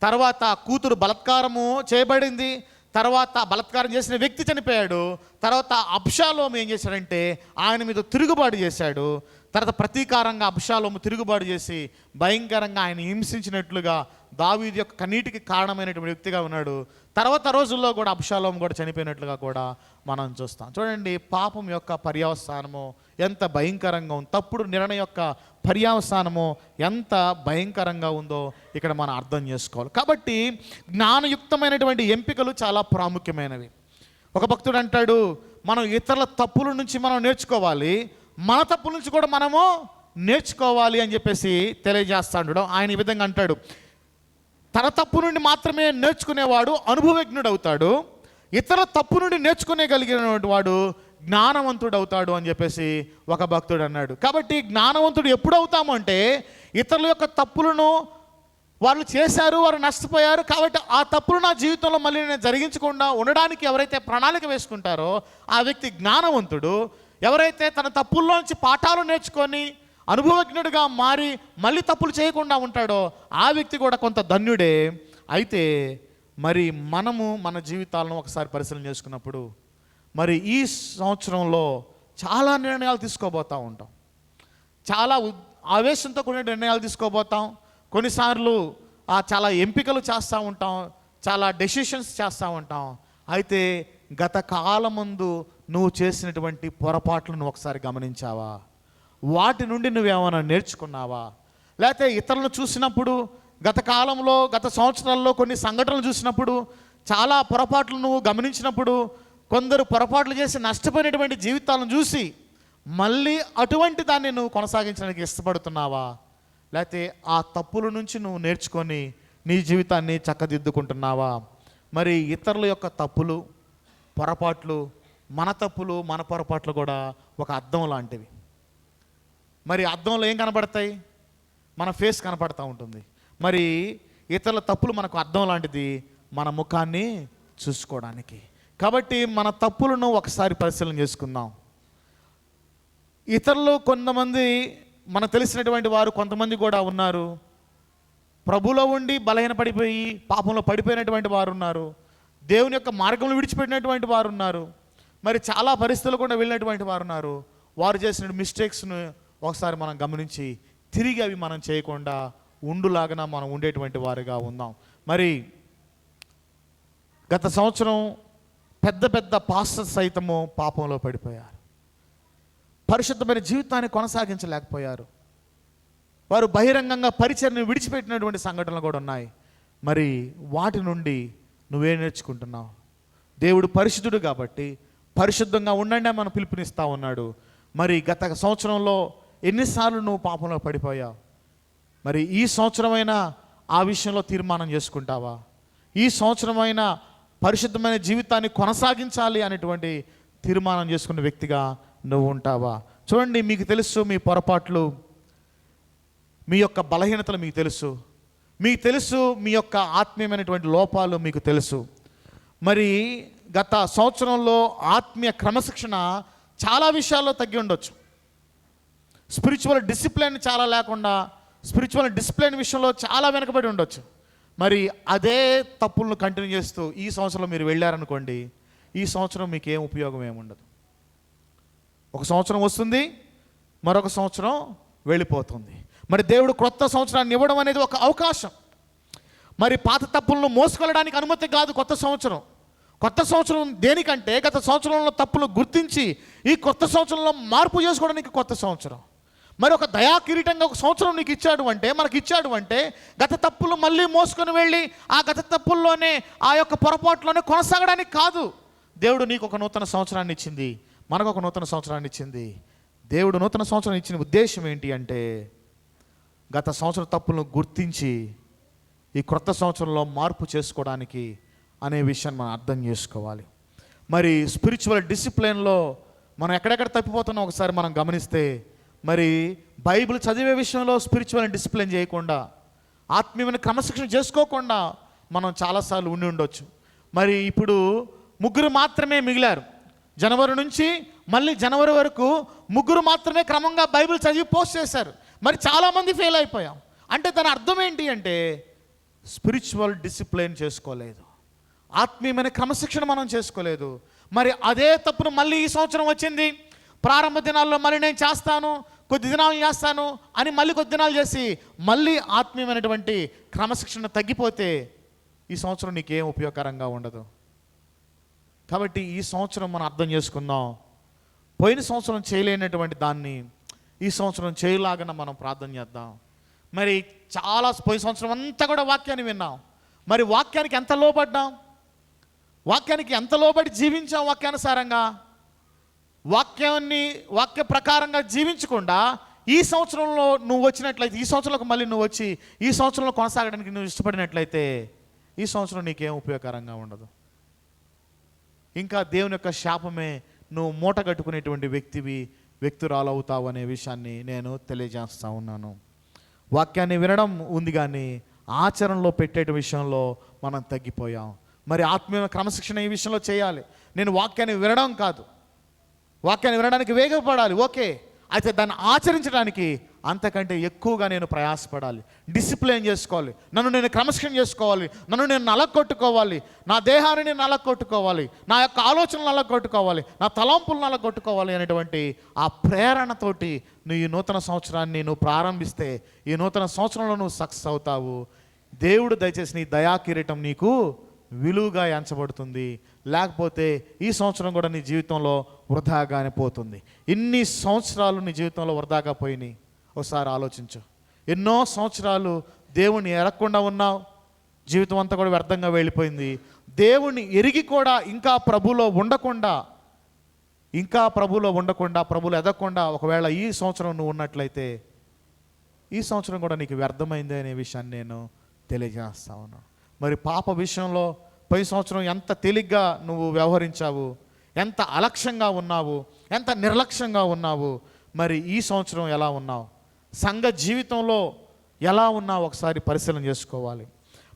తర్వాత కూతురు బలాత్కారము చేయబడింది, తర్వాత బలాత్కారం చేసిన వ్యక్తి చనిపోయాడు. తర్వాత అబ్షాలోము ఏం చేశాడంటే ఆయన మీద తిరుగుబాటు చేశాడు. తర్వాత ప్రతీకారంగా అబ్షాలోము తిరుగుబాటు చేసి భయంకరంగా ఆయన హింసించినట్లుగా దావీదు యొక్క కన్నీటికి కారణమైనటువంటి వ్యక్తిగా ఉన్నాడు. తర్వాత రోజుల్లో కూడా అబ్షాలోము కూడా చనిపోయినట్లుగా కూడా మనం చూస్తాం. చూడండి, పాపం యొక్క పర్యవసానము ఎంత భయంకరంగా ఉంది, తప్పుడు నిర్ణయం యొక్క పర్యవసానము ఎంత భయంకరంగా ఉందో ఇక్కడ మనం అర్థం చేసుకోవాలి. కాబట్టి జ్ఞానయుక్తమైనటువంటి ఎంపికలు చాలా ప్రాముఖ్యమైనవి. ఒక భక్తుడు అంటాడు, మనం ఇతరుల తప్పుల నుంచి మనం నేర్చుకోవాలి, మన తప్పుల నుంచి కూడా మనము నేర్చుకోవాలి అని చెప్పేసి తెలియజేస్తాడు. ఆయన ఈ విధంగా అంటాడు, తన తప్పు నుండి మాత్రమే నేర్చుకునేవాడు అనుభవజ్ఞుడు అవుతాడు, ఇతర తప్పు నుండి నేర్చుకునేగలిగినటువంటి వాడు జ్ఞానవంతుడు అవుతాడు అని చెప్పేసి ఒక భక్తుడు అన్నాడు. కాబట్టి జ్ఞానవంతుడు ఎప్పుడు అవుతాము అంటే, ఇతరుల యొక్క తప్పులను వాళ్ళు చేశారు, వారు నష్టపోయారు, కాబట్టి ఆ తప్పులు నా జీవితంలో మళ్ళీ నేను జరిగించకుండా ఉండడానికి ఎవరైతే ప్రణాళిక వేసుకుంటారో ఆ వ్యక్తి జ్ఞానవంతుడు. ఎవరైతే తన తప్పుల్లోంచి పాఠాలు నేర్చుకొని అనుభవజ్ఞుడిగా మారి మళ్ళీ తప్పులు చేయకుండా ఉంటాడో ఆ వ్యక్తి కూడా కొంత ధన్యుడే. అయితే మరి మనము మన జీవితాలను ఒకసారి పరిశీలన చేసుకున్నప్పుడు మరి ఈ సంవత్సరంలో చాలా నిర్ణయాలు తీసుకోబోతూ ఉంటాం, చాలా ఆవేశంతో కొన్ని నిర్ణయాలు తీసుకోబోతాం, కొన్నిసార్లు చాలా ఎంపికలు చేస్తూ ఉంటాం, చాలా డెసిషన్స్ చేస్తూ ఉంటాం. అయితే గత కాలమందు నువ్వు చేసినటువంటి పొరపాట్లను ఒకసారి గమనించావా? వాటి నుండి నువ్వేమైనా నేర్చుకున్నావా? లేకపోతే ఇతరులను చూసినప్పుడు గత కాలంలో గత సంవత్సరాల్లో కొన్ని సంఘటనలు చూసినప్పుడు చాలా పొరపాట్లు నువ్వు గమనించినప్పుడు కొందరు పొరపాట్లు చేసి నష్టపోయినటువంటి జీవితాలను చూసి మళ్ళీ అటువంటి దాన్ని నువ్వు కొనసాగించడానికి ఇష్టపడుతున్నావా? లేకపోతే ఆ తప్పుల నుంచి నువ్వు నేర్చుకొని నీ జీవితాన్ని చక్కదిద్దుకుంటున్నావా? మరి ఇతరుల యొక్క తప్పులు పొరపాట్లు మన తప్పులు మన పొరపాట్లు కూడా ఒక అద్దం లాంటివి. మరి అద్దంలో ఏం కనబడతాయి? మన ఫేస్ కనపడతా ఉంటుంది. మరి ఇతరుల తప్పులు మనకు అద్దం లాంటిది, మన ముఖాన్ని చూసుకోవడానికి. కాబట్టి మన తప్పులను ఒకసారి పరిశీలన చేసుకుందాం. ఇతరులు కొంతమంది మనకు తెలిసినటువంటి వారు కొంతమంది కూడా ఉన్నారు, ప్రభులో ఉండి బలహీన పడిపోయి పాపంలో పడిపోయినటువంటి వారు ఉన్నారు, దేవుని యొక్క మార్గంలో విడిచిపెట్టినటువంటి వారు ఉన్నారు, మరి చాలా పరిస్థితులు కూడా వెళ్ళినటువంటి వారు ఉన్నారు. వారు చేసిన మిస్టేక్స్ను ఒకసారి మనం గమనించి తిరిగి అవి మనం చేయకుండా ఉండులాగా మనం ఉండేటువంటి వారిగా ఉందాం. మరి గత సంవత్సరం పెద్ద పెద్ద పాస్టర్స్ సైతము పాపంలో పడిపోయారు, పరిశుద్ధమైన జీవితాన్ని కొనసాగించలేకపోయారు, వారు బహిరంగంగా పరిచర్ని విడిచిపెట్టినటువంటి సంఘటనలు కూడా ఉన్నాయి. మరి వాటి నుండి నువ్వే నేర్చుకుంటున్నావు? దేవుడు పరిశుద్ధుడు కాబట్టి పరిశుద్ధంగా ఉండండి మనం పిలుపునిస్తా ఉన్నాడు. మరి గత సంవత్సరంలో ఎన్నిసార్లు నువ్వు పాపంలో పడిపోయావు? మరి ఈ సంవత్సరమైనా ఆ విషయంలో తీర్మానం చేసుకుంటావా? ఈ సంవత్సరమైనా పరిశుద్ధమైన జీవితాన్ని కొనసాగించాలి అనేటువంటి తీర్మానం చేసుకున్న వ్యక్తిగా నువ్వు ఉంటావా? చూడండి, మీకు తెలుసు మీ పొరపాట్లు, మీ యొక్క బలహీనతలు మీకు తెలుసు, మీ యొక్క ఆత్మీయమైనటువంటి లోపాలు మీకు తెలుసు. మరి గత సంవత్సరంలో ఆత్మీయ క్రమశిక్షణ చాలా విషయాల్లో తగ్గి ఉండొచ్చు, స్పిరిచువల్ డిసిప్లిన్ చాలా లేకుండా స్పిరిచువల్ డిసిప్లిన్ విషయంలో చాలా వెనకబడి ఉండొచ్చు. మరి అదే తప్పులను కంటిన్యూ చేస్తూ ఈ సంవత్సరంలో మీరు వెళ్ళారనుకోండి, ఈ సంవత్సరం మీకు ఏం ఉపయోగం ఏముండదు. ఒక సంవత్సరం వస్తుంది, మరొక సంవత్సరం వెళ్ళిపోతుంది. మరి దేవుడు క్రొత్త సంవత్సరాన్ని ఇవ్వడం అనేది ఒక అవకాశం. మరి పాత తప్పులను మోసుకెళ్ళడానికి అనుమతి కాదు కొత్త సంవత్సరం. కొత్త సంవత్సరం దేనికంటే గత సంవత్సరంలో తప్పులు గుర్తించి ఈ కొత్త సంవత్సరంలో మార్పు చేసుకోవడానికి కొత్త సంవత్సరం. మరి ఒక దయా కిరీటంగా ఒక సంవత్సరం నీకు ఇచ్చాడు అంటే, మనకి ఇచ్చాడు అంటే, గత తప్పులు మళ్ళీ మోసుకొని వెళ్ళి ఆ గత తప్పుల్లోనే ఆ యొక్క పొరపాట్లోనే కొనసాగడానికి కాదు. దేవుడు నీకు ఒక నూతన సంవత్సరాన్ని ఇచ్చింది, మనకు ఒక నూతన సంవత్సరాన్ని ఇచ్చింది. దేవుడు నూతన సంవత్సరం ఇచ్చిన ఉద్దేశం ఏంటి అంటే, గత సంవత్సరం తప్పులను గుర్తించి ఈ క్రొత్త సంవత్సరంలో మార్పు చేసుకోవడానికి అనే విషయాన్ని మనం అర్థం చేసుకోవాలి. మరి స్పిరిచువల్ డిసిప్లిన్లో మనం ఎక్కడెక్కడ తప్పిపోతున్నాం ఒకసారి మనం గమనిస్తే, మరి బైబిల్ చదివే విషయంలో స్పిరిచువల్ డిసిప్లిన్ చేయకుండా, ఆత్మీయమైన క్రమశిక్షణ చేసుకోకుండా మనం చాలాసార్లు ఉండి ఉండొచ్చు. మరి ఇప్పుడు 3 మాత్రమే మిగిలారు. జనవరి నుంచి మళ్ళీ జనవరి వరకు 3 మాత్రమే క్రమంగా బైబిల్ చదివి పోస్ట్ చేశారు. మరి చాలామంది ఫెయిల్ అయిపోయాం. అంటే దాని అర్థం ఏంటి అంటే, స్పిరిచువల్ డిసిప్లిన్ చేసుకోలేదు, ఆత్మీయమైన క్రమశిక్షణ మనం చేసుకోలేదు. మరి అదే తప్పును మళ్ళీ ఈ సంవత్సరం వచ్చింది, ప్రారంభ దినాల్లో మళ్ళీ నేను చేస్తాను, కొద్ది దినాలు చేస్తాను అని మళ్ళీ కొద్ది దినాలు చేసి మళ్ళీ ఆత్మీయమైనటువంటి క్రమశిక్షణ తగ్గిపోతే ఈ సంవత్సరం నీకేం ఉపయోగకరంగా ఉండదు. కాబట్టి ఈ సంవత్సరం మనం అర్థం చేసుకుందాం, పోయిన సంవత్సరం చేయలేనటువంటి దాన్ని ఈ సంవత్సరం చేయలాగా మనం ప్రార్థన చేద్దాం. మరి చాలా పోయిన సంవత్సరం అంతా కూడా వాక్యాన్ని విన్నాం. మరి వాక్యానికి ఎంత లోబడ్డాం? వాక్యానికి ఎంత లోబడి జీవించాం? వాక్యానుసారంగా వాక్య ప్రకారంగా జీవించకుండా ఈ సంవత్సరంలో నువ్వు వచ్చినట్లయితే, ఈ సంవత్సరంలోకి మళ్ళీ నువ్వు వచ్చి ఈ సంవత్సరంలో కొనసాగడానికి నువ్వు ఇష్టపడినట్లయితే ఈ సంవత్సరం నీకేం ఉపయోగకరంగా ఉండదు. ఇంకా దేవుని యొక్క శాపమే నువ్వు మూట కట్టుకునేటువంటి వ్యక్తురాలు అవుతావు అనే విషయాన్ని నేను తెలియజేస్తూ ఉన్నాను. వాక్యాన్ని వినడం ఉంది కానీ ఆచరణలో పెట్టే విషయంలో మనం తగ్గిపోయాం. మరి ఆత్మీయ క్రమశిక్షణ ఈ విషయంలో చేయాలి. నేను వాక్యాన్ని వినడం కాదు, వాక్యాన్ని వినడానికి వేగపడాలి, ఓకే. అయితే దాన్ని ఆచరించడానికి అంతకంటే ఎక్కువగా నేను ప్రయాసపడాలి, డిసిప్లిన్ చేసుకోవాలి, నన్ను నేను క్రమశిక్షణ చేసుకోవాలి, నన్ను నేను నలగొట్టుకోవాలి, నా దేహాన్ని నేను నలగొట్టుకోవాలి, నా యొక్క ఆలోచనలు నలగొట్టుకోవాలి, నా తలంపులు నలగొట్టుకోవాలి అనేటువంటి ఆ ప్రేరణతోటి నువ్వు ఈ నూతన సంవత్సరాన్ని నువ్వు ప్రారంభిస్తే ఈ నూతన సంవత్సరంలో నువ్వు సక్సెస్ అవుతావు. దేవుడు దయచేసి నీ దయా కిరీటం నీకు విలువగా ఎంచబడుతుంది. లేకపోతే ఈ సంవత్సరం కూడా నీ జీవితంలో వృధాగానే పోతుంది. ఇన్ని సంవత్సరాలు నీ జీవితంలో వృధాగా పోయినాయి. ఒకసారి ఆలోచించు. ఎన్నో సంవత్సరాలు దేవుణ్ణి ఎరగకుండా ఉన్నావు, జీవితం అంతా కూడా వ్యర్థంగా వెళ్ళిపోయింది. దేవుణ్ణి ఎరిగి కూడా ఇంకా ప్రభులో ఉండకుండా ప్రభులు ఎదగకుండా ఒకవేళ ఈ సంవత్సరం నువ్వు ఉన్నట్లయితే ఈ సంవత్సరం కూడా నీకు వ్యర్థమైంది అనే విషయాన్ని నేను తెలియజేస్తా ఉన్నాను. మరి పాప విషయంలో పోయిన సంవత్సరం ఎంత తేలిగ్గా నువ్వు వ్యవహరించావు, ఎంత అలక్ష్యంగా ఉన్నావు, ఎంత నిర్లక్ష్యంగా ఉన్నావు. మరి ఈ సంవత్సరం ఎలా ఉన్నావు? సంఘ జీవితంలో ఎలా ఉన్నావు? ఒకసారి పరిశీలన చేసుకోవాలి.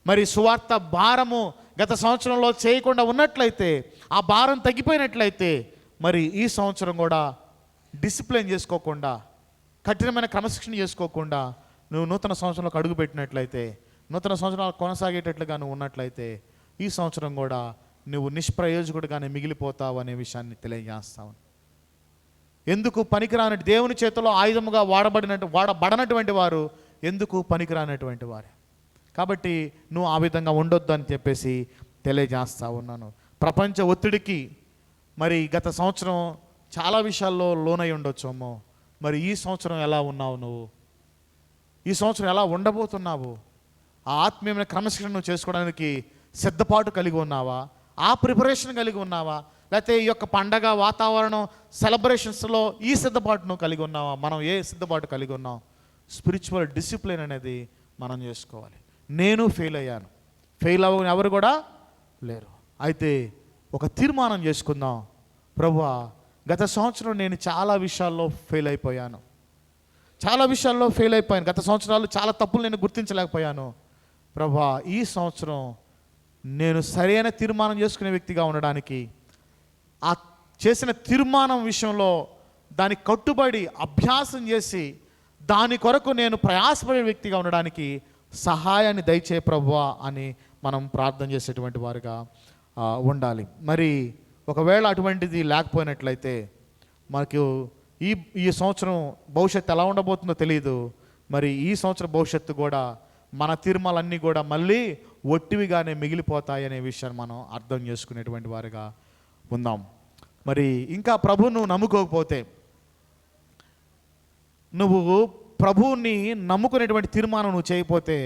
మరి సువార్త భారము గత సంవత్సరంలో చేయకుండా ఉన్నట్లయితే, ఆ భారం తగ్గిపోయినట్లయితే, మరి ఈ సంవత్సరం కూడా డిసిప్లిన్ చేసుకోకుండా, కఠినమైన క్రమశిక్షణ చేసుకోకుండా నువ్వు నూతన సంవత్సరంలోకి అడుగుపెట్టినట్లయితే, నూతన సంవత్సరాలు కొనసాగేటట్లుగా నువ్వు ఉన్నట్లయితే ఈ సంవత్సరం కూడా నువ్వు నిష్ప్రయోజకుడిగానే మిగిలిపోతావు అనే విషయాన్ని తెలియజేస్తావు. ఎందుకు పనికిరాని దేవుని చేతిలో ఆయుధముగా వాడబడనటువంటి వారు ఎందుకు పనికిరానటువంటి వారు. కాబట్టి నువ్వు ఆ విధంగా ఉండొద్దు అని చెప్పేసి తెలియజేస్తా ఉన్నాను. ప్రపంచ ఒత్తిడికి మరి గత సంవత్సరం చాలా విషయాల్లో లోనై ఉండొచ్చేమో. మరి ఈ సంవత్సరం ఎలా ఉన్నావు? నువ్వు ఈ సంవత్సరం ఎలా ఉండబోతున్నావు? ఆ ఆత్మీయమైన క్రమశిక్షణ నువ్వు చేసుకోవడానికి సిద్ధపాటు కలిగి ఉన్నావా? ఆ ప్రిపరేషన్ కలిగి ఉన్నావా? లేకపోతే ఈ యొక్క పండగ వాతావరణం సెలబ్రేషన్స్లో ఈ సిద్ధపాటు నువ్వు కలిగి ఉన్నావా? మనం ఏ సిద్ధపాటు కలిగి ఉన్నాం? స్పిరిచువల్ డిసిప్లిన్ అనేది మనం చేసుకోవాలి. నేను ఫెయిల్ అయ్యాను, ఫెయిల్ అవ్వని ఎవరు కూడా లేరు. అయితే ఒక తీర్మానం చేసుకుందాం. ప్రభువా, గత సంవత్సరం నేను చాలా విషయాల్లో ఫెయిల్ అయిపోయాను, గత సంవత్సరాలు చాలా తప్పులు నేను గుర్తించలేకపోయాను. ప్రభువా, ఈ సంవత్సరం నేను సరైన తీర్మానం చేసుకునే వ్యక్తిగా ఉండడానికి, ఆ చేసిన తీర్మానం విషయంలో దానికి కట్టుబడి అభ్యాసం చేసి దాని కొరకు నేను ప్రయాసపడే వ్యక్తిగా ఉండడానికి సహాయాన్ని దయచే ప్రభువా అని మనం ప్రార్థన చేసేటువంటి వారుగా ఉండాలి. మరి ఒకవేళ అటువంటిది లేకపోయినట్లయితే మనకు ఈ సంవత్సరం భవిష్యత్తు ఎలా ఉండబోతుందో తెలియదు. మరి ఈ సంవత్సరం భవిష్యత్తు కూడా మన తీర్మాలన్నీ కూడా మళ్ళీ ఒట్టివిగానే మిగిలిపోతాయి అనే విషయాన్ని మనం అర్థం చేసుకునేటువంటి వారుగా ఉందాం. మరి ఇంకా ప్రభువును నమ్ముకోకపోతే, నువ్వు ప్రభువుని నమ్ముకునేటువంటి తీర్మానం నువ్వు చేయకపోతే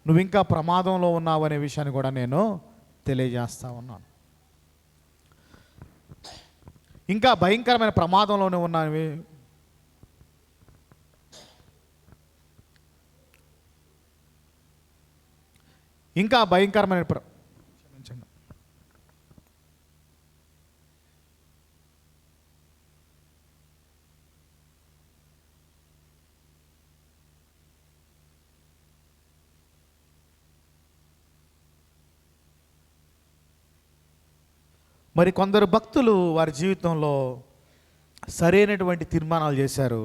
నువ్వు ఇంకా ప్రమాదంలో ఉన్నావు అనే విషయాన్ని కూడా నేను తెలియజేస్తా ఉన్నాను. ఇంకా భయంకరమైన ప్రమాదంలోనే ఉన్నాను. ఇంకా భయంకరమైన మరి కొందరు భక్తులు వారి జీవితంలో సరైనటువంటి తీర్మానాలు చేశారు.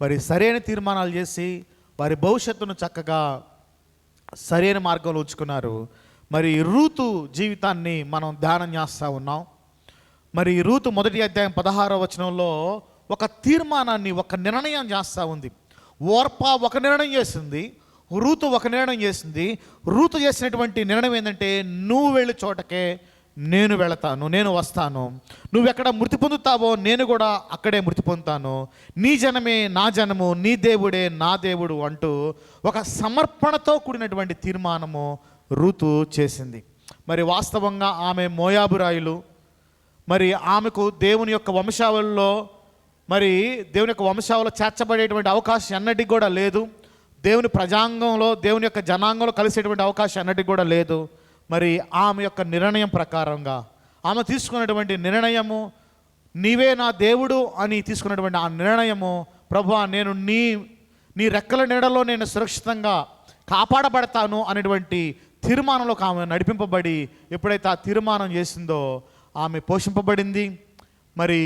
మరి సరైన తీర్మానాలు చేసి వారి భవిష్యత్తును చక్కగా సరైన మార్గంలో ఉంచుకున్నారు. మరి రూతు జీవితాన్ని మనం ధ్యానం చేస్తూ ఉన్నాం. మరి రూతు 1వ అధ్యాయం 16వ వచనంలో ఒక తీర్మానాన్ని, ఒక నిర్ణయం చేస్తూ ఉంది. ఓర్పా ఒక నిర్ణయం చేసింది, రూతు ఒక నిర్ణయం చేసింది. రూతు చేసినటువంటి నిర్ణయం ఏంటంటే, నువ్వు వెళ్ళే చోటకే నేను వెళతాను, నేను వస్తాను. నువ్వెక్కడ మృతి పొందుతావో నేను కూడా అక్కడే మృతి పొందుతాను. నీ జనమే నా జనము, నీ దేవుడే నా దేవుడు అంటూ ఒక సమర్పణతో కూడినటువంటి తీర్మానము రూతు చేసింది. మరి వాస్తవంగా ఆమె మోయాబురాయులు, మరి ఆమెకు దేవుని యొక్క వంశావళిలో చేర్చబడేటువంటి అవకాశం ఎన్నటికి కూడా లేదు. దేవుని ప్రజాంగంలో, దేవుని యొక్క జనాంగంలో కలిసేటువంటి అవకాశం ఎన్నటికి కూడా లేదు. మరి ఆమె యొక్క నిర్ణయం ప్రకారంగా ఆమె తీసుకున్నటువంటి నిర్ణయము, నీవే నా దేవుడు అని తీసుకున్నటువంటి ఆ నిర్ణయము, ప్రభువా నేను నీ రెక్కల నీడలో నేను సురక్షితంగా కాపాడబడతాను అనేటువంటి తీర్మానంలోకి ఆమె నడిపింపబడి ఎప్పుడైతే ఆ తీర్మానం చేసిందో ఆమె పోషింపబడింది. మరి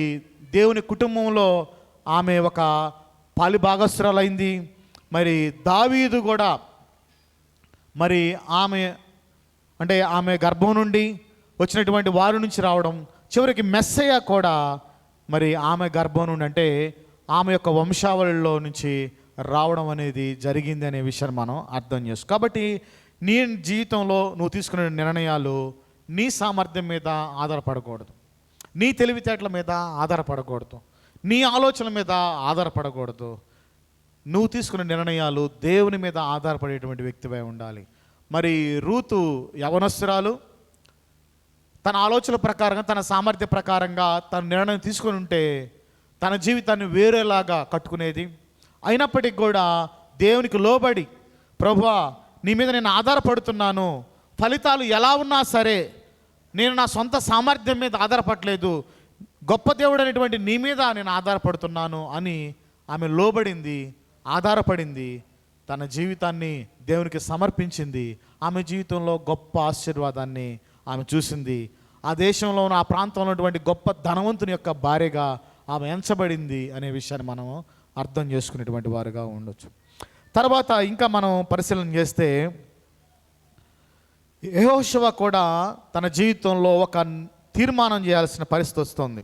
దేవుని కుటుంబంలో ఆమె ఒక పాలిభాగస్తురాలైంది. మరి దావీదు కూడా మరి ఆమె గర్భం నుండి వచ్చినటువంటి వారి నుంచి రావడం, చివరికి మెస్సయ్య కూడా మరి ఆమె గర్భం నుండి, అంటే ఆమె యొక్క వంశావళిలో నుంచి రావడం అనేది జరిగింది అనే విషయాన్ని మనం అర్థం చేసుకో. కాబట్టి నీ జీవితంలో నువ్వు తీసుకునే నిర్ణయాలు నీ సామర్థ్యం మీద ఆధారపడకూడదు, నీ తెలివితేటల మీద ఆధారపడకూడదు, నీ ఆలోచనల మీద ఆధారపడకూడదు. నువ్వు తీసుకునే నిర్ణయాలు దేవుని మీద ఆధారపడేటువంటి వ్యక్తివై ఉండాలి. మరి రూతు యవనస్తురాలు, తన ఆలోచనల ప్రకారంగా, తన సామర్థ్య ప్రకారంగా తన నిర్ణయం తీసుకుని ఉంటే తన జీవితాన్ని వేరేలాగా కట్టుకునేది. అయినప్పటికీ కూడా దేవునికి లోబడి, ప్రభువా నీ మీద నేను ఆధారపడుతున్నాను, ఫలితాలు ఎలా ఉన్నా సరే నేను నా సొంత సామర్థ్యం మీద ఆధారపడలేదు, గొప్ప దేవుడు అనేటువంటి నీ మీద నేను ఆధారపడుతున్నాను అని ఆమె లోబడింది, ఆధారపడింది, తన జీవితాన్ని దేవునికి సమర్పించింది. ఆమె జీవితంలో గొప్ప ఆశీర్వాదాన్ని ఆమె చూసింది. ఆ దేశంలో ఉన్న, ఆ ప్రాంతంలో ఉన్నటువంటి గొప్ప ధనవంతుని యొక్క భార్యగా ఆమె ఎంచబడింది అనే విషయాన్ని మనం అర్థం చేసుకునేటువంటి వారుగా ఉండొచ్చు. తర్వాత ఇంకా మనం పరిశీలన చేస్తే యెహోషువ కూడా తన జీవితంలో ఒక తీర్మానం చేయాల్సిన పరిస్థితి వస్తుంది.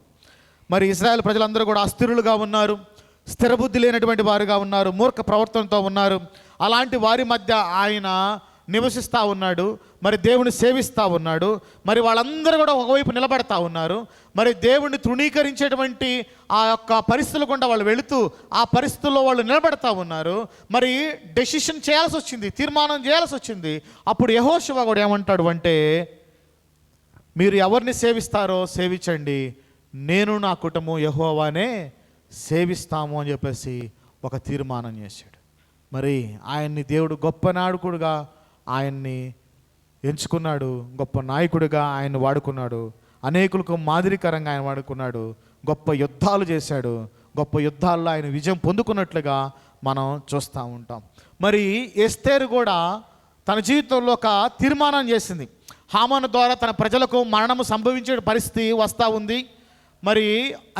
మరి ఇశ్రాయేల్ ప్రజలందరూ కూడా అస్థిరులుగా ఉన్నారు, స్థిరబుద్ధి లేనటువంటి వారుగా ఉన్నారు, మూర్ఖ ప్రవర్తనతో ఉన్నారు. అలాంటి వారి మధ్య ఆయన నివసిస్తూ ఉన్నాడు, మరి దేవుని సేవిస్తూ ఉన్నాడు. మరి వాళ్ళందరూ కూడా ఒకవైపు నిలబడతా ఉన్నారు. మరి దేవుణ్ణి తృణీకరించేటువంటి ఆ యొక్క పరిస్థితుల గుండా వాళ్ళు వెళుతూ ఆ పరిస్థితుల్లో వాళ్ళు నిలబడతా ఉన్నారు. మరి డెసిషన్ చేయాల్సి వచ్చింది, తీర్మానం చేయాల్సి వచ్చింది. అప్పుడు యెహోషువ కూడా ఏమంటాడు అంటే, మీరు ఎవరిని సేవిస్తారో సేవించండి, నేను నా కుటుంబం యెహోవానే సేవిస్తాము అని చెప్పేసి ఒక తీర్మానం చేశాడు. మరి ఆయన్ని దేవుడు గొప్ప నాయకుడుగా ఆయన్ని ఎంచుకున్నాడు, గొప్ప నాయకుడిగా ఆయన్ని వాడుకున్నాడు, అనేకులకు మాదిరికరంగా ఆయన వాడుకున్నాడు, గొప్ప యుద్ధాలు చేశాడు, గొప్ప యుద్ధాల్లో ఆయన విజయం పొందుకున్నట్లుగా మనం చూస్తూ ఉంటాం. మరి ఎస్తేరు కూడా తన జీవితంలో ఒక తీర్మానం చేసింది. హామాను ద్వారా తన ప్రజలకు మరణము సంభవించే పరిస్థితి వస్తూ ఉంది, మరి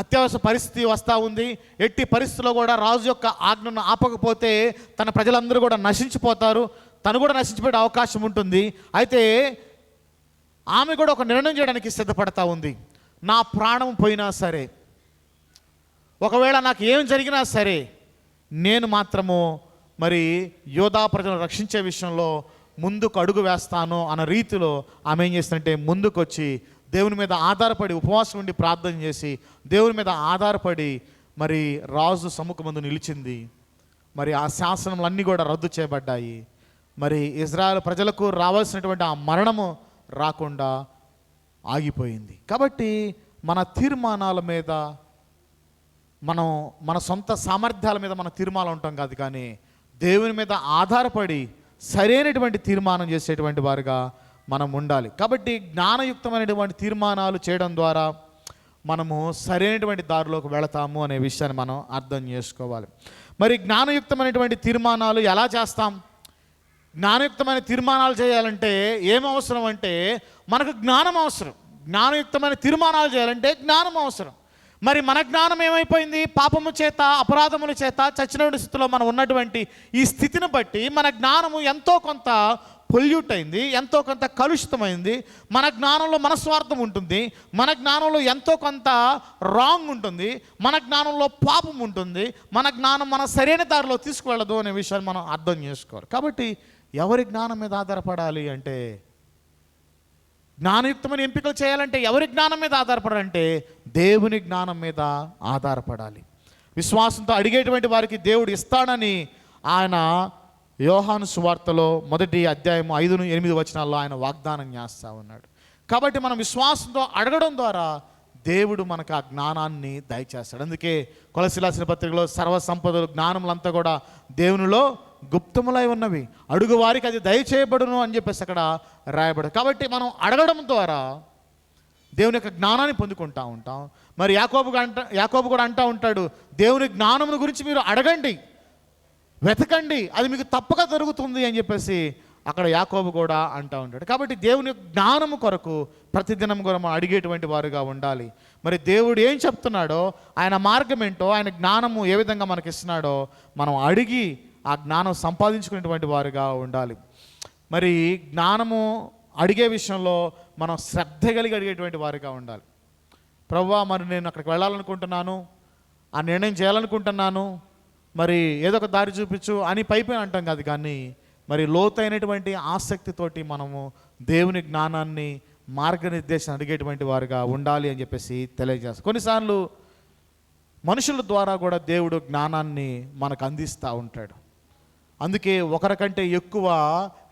అత్యవసర పరిస్థితి వస్తూ ఉంది. ఎట్టి పరిస్థితుల్లో కూడా రాజు యొక్క ఆజ్ఞను ఆపకపోతే తన ప్రజలందరూ కూడా నశించిపోతారు, తను కూడా నశించిపోయే అవకాశం ఉంటుంది. అయితే ఆమె కూడా ఒక నిర్ణయం చేయడానికి సిద్ధపడతా ఉంది. నా ప్రాణం పోయినా సరే, ఒకవేళ నాకు ఏం జరిగినా సరే, నేను మాత్రము మరి యోధా ప్రజలను రక్షించే విషయంలో ముందుకు అడుగు వేస్తాను అన్న రీతిలో ఆమె ఏం చేస్తుందంటే ముందుకు వచ్చి దేవుని మీద ఆధారపడి ఉపవాసం ఉండి ప్రార్థన చేసి దేవుని మీద ఆధారపడి మరి రాజు సముఖమందు నిలిచింది. మరి ఆ శాసనములన్నీ కూడా రద్దు చేయబడ్డాయి. మరి ఇజ్రాయెల్ ప్రజలకు రావాల్సినటువంటి ఆ మరణము రాకుండా ఆగిపోయింది. కాబట్టి మన తీర్మానాల మీద, మన సొంత సామర్థ్యాల మీద మన తీర్మానం ఉంటాం కాదు, కానీ దేవుని మీద ఆధారపడి సరైనటువంటి తీర్మానం చేసేటువంటి వారుగా మనం ఉండాలి. కాబట్టి జ్ఞానయుక్తమైనటువంటి తీర్మానాలు చేయడం ద్వారా మనము సరైనటువంటి దారిలోకి వెళతాము అనే విషయాన్ని మనం అర్థం చేసుకోవాలి. మరి జ్ఞానయుక్తమైనటువంటి తీర్మానాలు ఎలా చేస్తాం? జ్ఞానయుక్తమైన తీర్మానాలు చేయాలంటే ఏం అవసరం అంటే మనకు జ్ఞానం అవసరం. జ్ఞానయుక్తమైన తీర్మానాలు చేయాలంటే జ్ఞానం అవసరం. మరి మన జ్ఞానం ఏమైపోయింది? పాపము చేత, అపరాధముల చేత చచ్చినటువంటి స్థితిలో మనం ఉన్నటువంటి ఈ స్థితిని బట్టి మన జ్ఞానము ఎంతో కొంత పొల్యూట్ అయింది, ఎంతో కొంత కలుషితమైంది. మన జ్ఞానంలో మన స్వార్థం ఉంటుంది, మన జ్ఞానంలో ఎంతో కొంత రాంగ్ ఉంటుంది, మన జ్ఞానంలో పాపం ఉంటుంది, మన జ్ఞానం మన సరైన దారిలో తీసుకువెళ్ళదు అనే విషయాన్ని మనం అర్థం చేసుకోవాలి. కాబట్టి ఎవరి జ్ఞానం మీద ఆధారపడాలి అంటే జ్ఞానయుక్తమైన ఎంపికలు చేయాలంటే ఎవరి జ్ఞానం మీద ఆధారపడాలంటే దేవుని జ్ఞానం మీద ఆధారపడాలి. విశ్వాసంతో అడిగేటువంటి వారికి దేవుడు ఇస్తాడని ఆయన యోహాను సువార్తలో 1వ అధ్యాయం 5-8 వచనాల్లో ఆయన వాగ్దానం చేస్తూ ఉన్నాడు. కాబట్టి మనం విశ్వాసంతో అడగడం ద్వారా దేవుడు మనకు ఆ జ్ఞానాన్ని దయచేస్తాడు. అందుకే కొలస్సీయులకు రాసిన పత్రికలో సర్వసంపదలు జ్ఞానములంతా కూడా దేవునిలో గుప్తములై ఉన్నవి, అడుగు వారికి అది దయచేయబడును అని చెప్పేసి అక్కడ రాయబడదు. కాబట్టి మనం అడగడం ద్వారా దేవుని యొక్క జ్ఞానాన్ని పొందుకుంటూ ఉంటాం. మరి యాకోబు కూడా అంటూ ఉంటాడు, దేవుని జ్ఞానమును గురించి మీరు అడగండి, వెతకండి, అది మీకు తప్పక దొరుకుతుంది అని చెప్పేసి అక్కడ యాకోబు కూడా అంటూ ఉంటాడు. కాబట్టి దేవుని జ్ఞానము కొరకు ప్రతిదినం కూడా మనం అడిగేటువంటి వారుగా ఉండాలి. మరి దేవుడు ఏం చెప్తున్నాడో, ఆయన మార్గం ఏంటో, ఆయన జ్ఞానము ఏ విధంగా మనకి ఇస్తున్నాడో మనం అడిగి ఆ జ్ఞానం సంపాదించుకునేటువంటి వారుగా ఉండాలి. మరి జ్ఞానము అడిగే విషయంలో మనం శ్రద్ధ కలిగి అడిగేటువంటి వారుగా ఉండాలి. ప్రభువా, మరి నేను అక్కడికి వెళ్ళాలనుకుంటున్నాను, ఆ నిర్ణయం చేయాలనుకుంటున్నాను, మరి ఏదో ఒక దారి చూపించు అని పైపై అంటాం కాదు, కానీ మరి లోతైనటువంటి ఆసక్తితోటి మనము దేవుని జ్ఞానాన్ని మార్గనిర్దేశం అడిగేటువంటి వారుగా ఉండాలి అని చెప్పేసి తెలియజేస్తాం. కొన్నిసార్లు మనుషుల ద్వారా కూడా దేవుడు జ్ఞానాన్ని మనకు అందిస్తూ ఉంటాడు. అందుకే ఒకరికంటే ఎక్కువ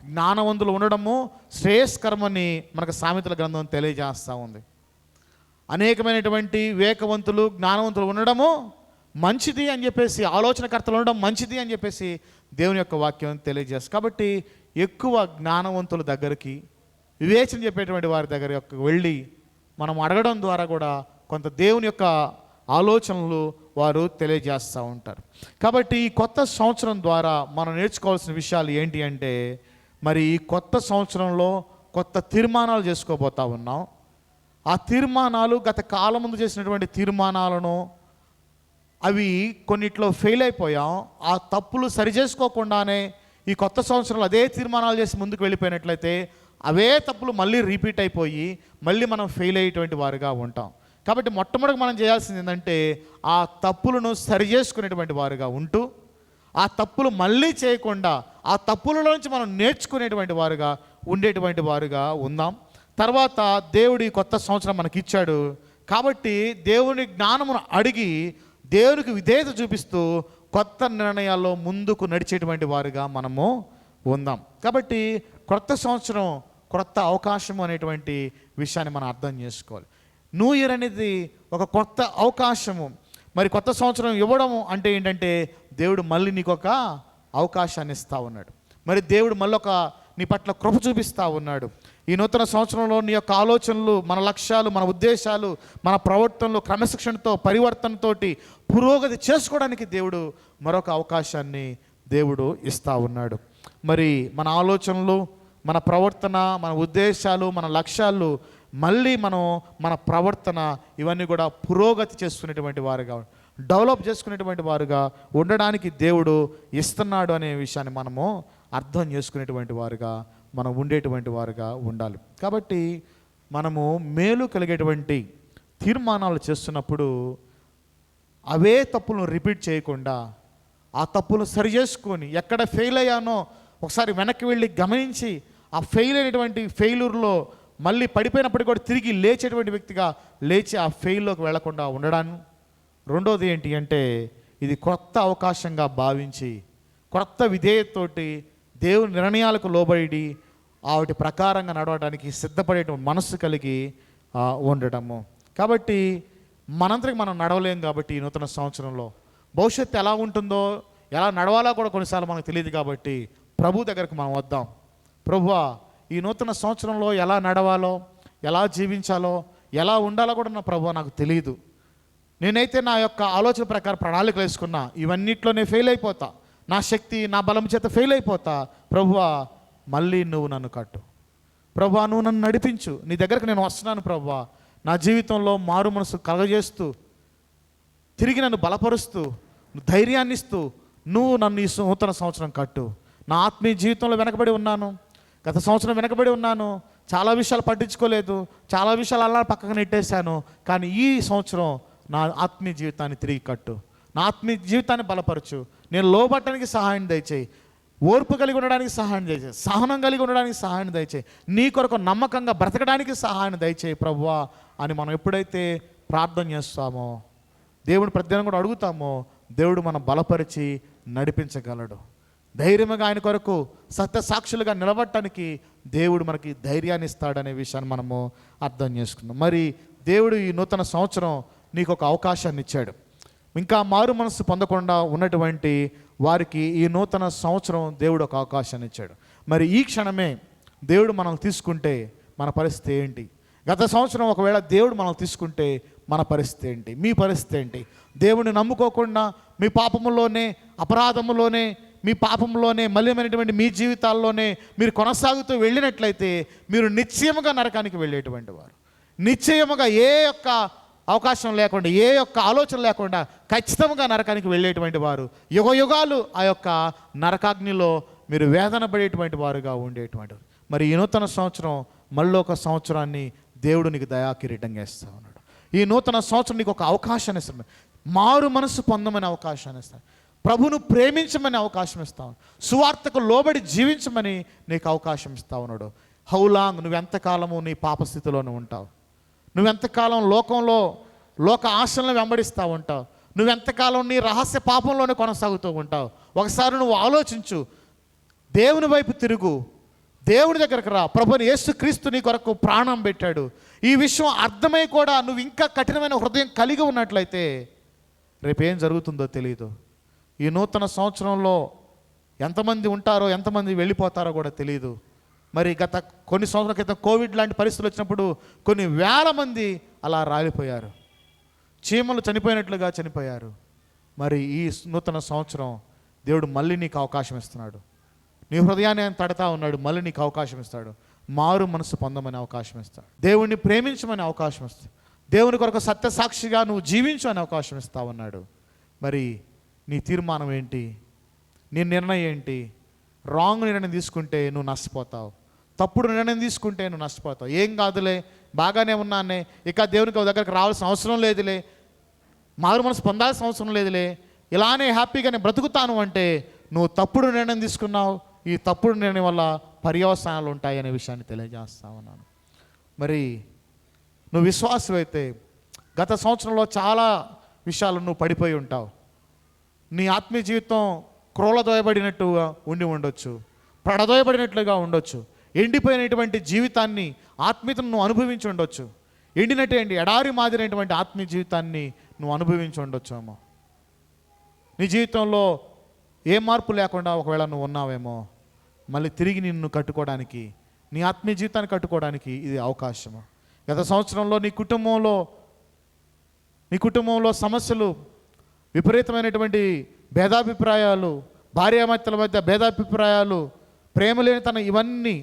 జ్ఞానవంతులు ఉండడము శ్రేయస్కరమని మనకు సామెతల గ్రంథం తెలియజేస్తూ ఉంది. అనేకమైనటువంటి వివేకవంతులు జ్ఞానవంతులు ఉండడము మంచిది అని చెప్పేసి, ఆలోచనకర్తలు ఉండడం మంచిది అని చెప్పేసి దేవుని యొక్క వాక్యం తెలియజేస్తుంది. కాబట్టి ఎక్కువ జ్ఞానవంతుల దగ్గరికి, వివేచన చెప్పేటువంటి వారి దగ్గరికి వెళ్ళి మనం అడగడం ద్వారా కూడా కొంత దేవుని యొక్క ఆలోచనలు వారు తెలియజేస్తూ ఉంటారు. కాబట్టి ఈ కొత్త సంవత్సరం ద్వారా మనం నేర్చుకోవాల్సిన విషయాలు ఏంటి అంటే, మరి ఈ కొత్త సంవత్సరంలో కొత్త తీర్మానాలు చేసుకోబోతా ఉన్నాం. ఆ తీర్మానాలు గత కాలం ముందు చేసినటువంటి తీర్మానాలను అవి కొన్నిట్లో ఫెయిల్ అయిపోయాం. ఆ తప్పులు సరిచేసుకోకుండానే ఈ కొత్త సంవత్సరంలో అదే తీర్మానాలు చేసి ముందుకు వెళ్ళిపోయినట్లయితే అవే తప్పులు మళ్ళీ రిపీట్ అయిపోయి మళ్ళీ మనం ఫెయిల్ అయ్యేటువంటి వారుగా ఉంటాం. కాబట్టి మొట్టమొదటి మనం చేయాల్సింది ఏంటంటే ఆ తప్పులను సరిచేసుకునేటువంటి వారుగా ఉంటూ, ఆ తప్పులు మళ్ళీ చేయకుండా ఆ తప్పులలోంచి మనం నేర్చుకునేటువంటి వారుగా ఉండేటువంటి వారుగా ఉందాం. తర్వాత దేవుడి కొత్త సంవత్సరం మనకి ఇచ్చాడు కాబట్టి దేవుని జ్ఞానమును అడిగి దేవునికి విధేయత చూపిస్తూ కొత్త నిర్ణయాల్లో ముందుకు నడిచేటువంటి వారుగా మనము ఉందాం. కాబట్టి కొత్త సంవత్సరం కొత్త అవకాశం అనేటువంటి విషయాన్ని మనం అర్థం చేసుకోవాలి. న్యూ ఇయర్ అనేది ఒక కొత్త అవకాశము. మరి కొత్త సంవత్సరం ఇవ్వడము అంటే ఏంటంటే దేవుడు మళ్ళీ నీకు ఒక అవకాశాన్ని ఇస్తూ ఉన్నాడు. మరి దేవుడు మళ్ళీ నీ పట్ల కృప చూపిస్తూ ఉన్నాడు. ఈ నూతన సంవత్సరంలో నీ యొక్క ఆలోచనలు, మన లక్ష్యాలు, మన ఉద్దేశాలు, మన ప్రవర్తనలు క్రమశిక్షణతో, పరివర్తనతో పురోగతి చేసుకోవడానికి దేవుడు మరొక అవకాశాన్ని దేవుడు ఇస్తూ ఉన్నాడు. మరి మన ఆలోచనలు, మన ప్రవర్తన, మన ఉద్దేశాలు, మన లక్ష్యాలు మళ్ళీ మన ప్రవర్తన ఇవన్నీ కూడా పురోగతి చేసుకునేటువంటి వారుగా, డెవలప్ చేసుకునేటువంటి వారుగా ఉండడానికి దేవుడు ఇస్తున్నాడు అనే విషయాన్ని మనము అర్థం చేసుకునేటువంటి వారుగా మనం ఉండేటువంటి వారుగా ఉండాలి. కాబట్టి మనము మేలు కలిగేటువంటి తీర్మానాలు చేస్తున్నప్పుడు అవే తప్పులను రిపీట్ చేయకుండా ఆ తప్పులు సరి చేసుకొని, ఎక్కడ ఫెయిల్ అయ్యానో ఒకసారి వెనక్కి వెళ్ళి గమనించి ఆ ఫెయిల్ అయినటువంటి ఫెయిల్యూర్లో మళ్ళీ పడిపోయినప్పటికీ కూడా తిరిగి లేచేటువంటి వ్యక్తిగా లేచి ఆ ఫెయిల్లోకి వెళ్లకుండా ఉండడాన్ని. రెండోది ఏంటి అంటే ఇది కొత్త అవకాశంగా భావించి కొత్త విధేయతతోటి దేవుని నిర్ణయాలకు లోబడి వాటి ప్రకారంగా నడవడానికి సిద్ధపడేటువంటి మనస్సు కలిగి ఉండటము. కాబట్టి మనంతరికి మనం నడవలేం. కాబట్టి ఈ నూతన సంవత్సరంలో భవిష్యత్తు ఎలా ఉంటుందో, ఎలా నడవాలో కూడా కొన్నిసార్లు మనకు తెలియదు. కాబట్టి ప్రభు దగ్గరకు మనం వద్దాం. ప్రభువా, ఈ నూతన సంవత్సరంలో ఎలా నడవాలో, ఎలా జీవించాలో, ఎలా ఉండాలో కూడా నా ప్రభువా నాకు తెలియదు. నేనైతే నా యొక్క ఆలోచన ప్రకారం ప్రణాళికలు వేసుకున్నా, ఇవన్నిట్లోనే ఫెయిల్ అయిపోతా, నా శక్తి, నా బలం చేత ఫెయిల్ అయిపోతా. ప్రభువా, మళ్ళీ నువ్వు నన్ను కట్టు. ప్రభువా, నువ్వు నన్ను నడిపించు. నీ దగ్గరకు నేను వస్తున్నాను ప్రభువా. నా జీవితంలో మారు మనసు కలగజేస్తూ, తిరిగి నన్ను బలపరుస్తూ, ధైర్యాన్ని ఇస్తూ నువ్వు నన్ను ఈ నూతన సంవత్సరం కట్టు. నా ఆత్మీయ జీవితంలో వెనకబడి ఉన్నాను, గత సంవత్సరం వెనకబడి ఉన్నాను, చాలా విషయాలు పట్టించుకోలేదు, చాలా విషయాలు అలా పక్కకు నెట్టేశాను. కానీ ఈ సంవత్సరం నా ఆత్మీయ జీవితాన్ని తిరిగి కట్టు, నా ఆత్మీయ జీవితాన్ని బలపరచు, నేను లోబట్టడానికి సహాయం దయచేయి. ఓర్పు కలిగి ఉండడానికి సహాయం దయచేయి, సహనం కలిగి ఉండడానికి సహాయం దయచేయి, నీ కొరకు నమ్మకంగా బ్రతకడానికి సహాయం దయచేయి ప్రభువా అని మనం ఎప్పుడైతే ప్రార్థన చేస్తామో, దేవుడు ప్రతిదినం కూడా అడుగుతామో, దేవుడు మనం బలపరిచి నడిపించగలడు. ధైర్యంగా ఆయన కొరకు సత్య సాక్షులుగా నిలబడటానికి దేవుడు మనకి ధైర్యాన్ని ఇస్తాడనే విషయాన్ని మనము అర్థం చేసుకుందాం. మరి దేవుడు ఈ నూతన సంవత్సరం నీకు ఒక అవకాశాన్ని ఇచ్చాడు. ఇంకా మారు మనసు పొందకుండా ఉన్నటువంటి వారికి ఈ నూతన సంవత్సరం దేవుడు ఒక అవకాశాన్ని ఇచ్చాడు. మరి ఈ క్షణమే దేవుడు మనల్ని తీసుకుంటే మన పరిస్థితి ఏంటి? గత సంవత్సరం ఒకవేళ దేవుడు మనల్ని తీసుకుంటే మన పరిస్థితి ఏంటి? మీ పరిస్థితి ఏంటి? దేవుడిని నమ్ముకోకుండా మీ పాపములోనే, అపరాధములోనే, మీ పాపంలోనే, మలినమైనటువంటి మీ జీవితాల్లోనే మీరు కొనసాగుతూ వెళ్ళినట్లయితే మీరు నిశ్చయముగా నరకానికి వెళ్ళేటువంటి వారు. నిశ్చయముగా ఏ యొక్క అవకాశం లేకుండా, ఏ యొక్క ఆలోచన లేకుండా ఖచ్చితంగా నరకానికి వెళ్ళేటువంటి వారు, యుగ యుగాలు ఆ యొక్క నరకాగ్నిలో మీరు వేదన పడేటువంటి వారుగా ఉండేటువంటి. మరి ఈ నూతన సంవత్సరం మళ్ళీ ఒక సంవత్సరాన్ని దేవుడు నీకు దయాకిరీటంగా ఇస్తా ఉన్నాడు. ఈ నూతన సంవత్సరం నీకు ఒక అవకాశాన్ని ఇస్తాడు. మారు మనసు పొందమని అవకాశాన్ని ఇస్తాడు. ప్రభును ప్రేమించమని అవకాశం ఇస్తావు. సువార్తకు లోబడి జీవించమని నీకు అవకాశం ఇస్తా ఉన్నాడు. How long? నువ్వెంతకాలము నీ పాపస్థితిలోనే ఉంటావు? నువ్వెంతకాలం లోకంలో లోక ఆశలను వెంబడిస్తూ ఉంటావు? నువ్వెంతకాలం నీ రహస్య పాపంలోనే కొనసాగుతూ ఉంటావు? ఒకసారి నువ్వు ఆలోచించు, దేవుని వైపు తిరుగు, దేవుని దగ్గరకు రా. ప్రభుని యేసుక్రీస్తు నీ కొరకు ప్రాణం పెట్టాడు. ఈ విషయం అర్థమై కూడా నువ్వు ఇంకా కఠినమైన హృదయం కలిగి ఉన్నట్లయితే రేపేం జరుగుతుందో తెలియదు. ఈ నూతన సంవత్సరంలో ఎంతమంది ఉంటారో, ఎంతమంది వెళ్ళిపోతారో కూడా తెలియదు. మరి గత కొన్ని సంవత్సరాల క్రితం కోవిడ్ లాంటి పరిస్థితులు వచ్చినప్పుడు కొన్ని వేల మంది అలా రాలిపోయారు, చీమలు చనిపోయినట్లుగా చనిపోయారు. మరి ఈ నూతన సంవత్సరం దేవుడు మళ్ళీ నీకు అవకాశం ఇస్తున్నాడు. నీ హృదయాన్ని ఆయన తడతా ఉన్నాడు, మళ్ళీ నీకు అవకాశం ఇస్తాడు. మారు మనసు పొందమని అవకాశం ఇస్తాడు. దేవుణ్ణి ప్రేమించమని అవకాశం ఇస్తాడు. దేవుని కొరకు సత్యసాక్షిగా నువ్వు జీవించు అని అవకాశం ఇస్తా ఉన్నాడు. మరి నీ తీర్మానం ఏంటి? నీ నిర్ణయం ఏంటి? రాంగ్ నిర్ణయం తీసుకుంటే నువ్వు నష్టపోతావు, తప్పుడు నిర్ణయం తీసుకుంటే నువ్వు నష్టపోతావు. ఏం కాదులే, బాగానే ఉన్నానే, ఇక దేవునికి దగ్గరకు రావాల్సిన అవసరం లేదులే, మారు మనసు పొందాల్సిన అవసరం లేదులే, ఇలానే హ్యాపీగానే బ్రతుకుతాను అంటే నువ్వు తప్పుడు నిర్ణయం తీసుకున్నావు. ఈ తప్పుడు నిర్ణయం వల్ల పర్యవసానాలు ఉంటాయి అనే విషయాన్ని తెలియజేస్తా ఉన్నాను. మరి నువ్వు విశ్వాసమైతే గత సంవత్సరంలో చాలా విషయాలు నువ్వు పడిపోయి ఉంటావు. నీ ఆత్మీయ జీవితం క్రోలదోయబడినట్టుగా ఉండి ఉండొచ్చు, పడదోయబడినట్లుగా ఉండొచ్చు, ఎండిపోయినటువంటి జీవితాన్ని, ఆత్మీయతను నువ్వు అనుభవించి ఉండొచ్చు. ఎండినటువంటి ఎడారి మాదిరినటువంటి ఆత్మీయ జీవితాన్ని నువ్వు అనుభవించి ఉండొచ్చు ఏమో. నీ జీవితంలో ఏ మార్పు లేకుండా ఒకవేళ నువ్వు ఉన్నావేమో. మళ్ళీ తిరిగి నిన్ను కట్టుకోవడానికి, నీ ఆత్మీయ జీవితాన్ని కట్టుకోవడానికి ఇది అవకాశము. గత సంవత్సరంలో నీ కుటుంబంలో సమస్యలు, విపరీతమైనటువంటి భేదాభిప్రాయాలు, భార్యాభర్తల మధ్య భేదాభిప్రాయాలు, ప్రేమ లేనితనం, ఇవన్నీ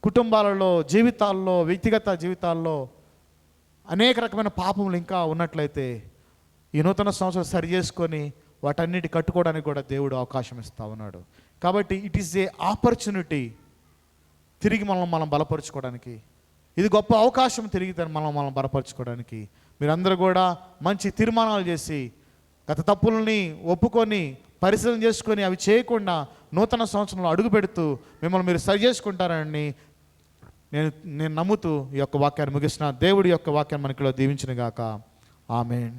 కుటుంబాలలో, జీవితాల్లో, వ్యక్తిగత జీవితాల్లో అనేక రకమైన పాపములు ఇంకా ఉన్నట్లయితే ఈ నూతన సంవత్సరం సరి చేసుకొని వాటన్నిటి కట్టుకోవడానికి కూడా దేవుడు అవకాశం ఇస్తా ఉన్నాడు. కాబట్టి ఇట్ ఈస్ ఏ ఆపర్చునిటీ తిరిగి మనం బలపరుచుకోవడానికి. ఇది గొప్ప అవకాశం తిరిగి మనం బలపరుచుకోవడానికి. మీరందరూ కూడా మంచి తీర్మానాలు చేసి గత తప్పులని ఒప్పుకొని పరిశీలన చేసుకొని అవి చేయకుండా నూతన సంవత్సరంలో అడుగు పెడుతూ మిమ్మల్ని మీరు సరి చేసుకుంటారని నేను నమ్ముతూ ఈ యొక్క వాక్యాన్ని ముగిస్తున్నా. దేవుడి యొక్క వాక్యాన్ని మనకిలో దీవించిన గాక. ఆమేన్.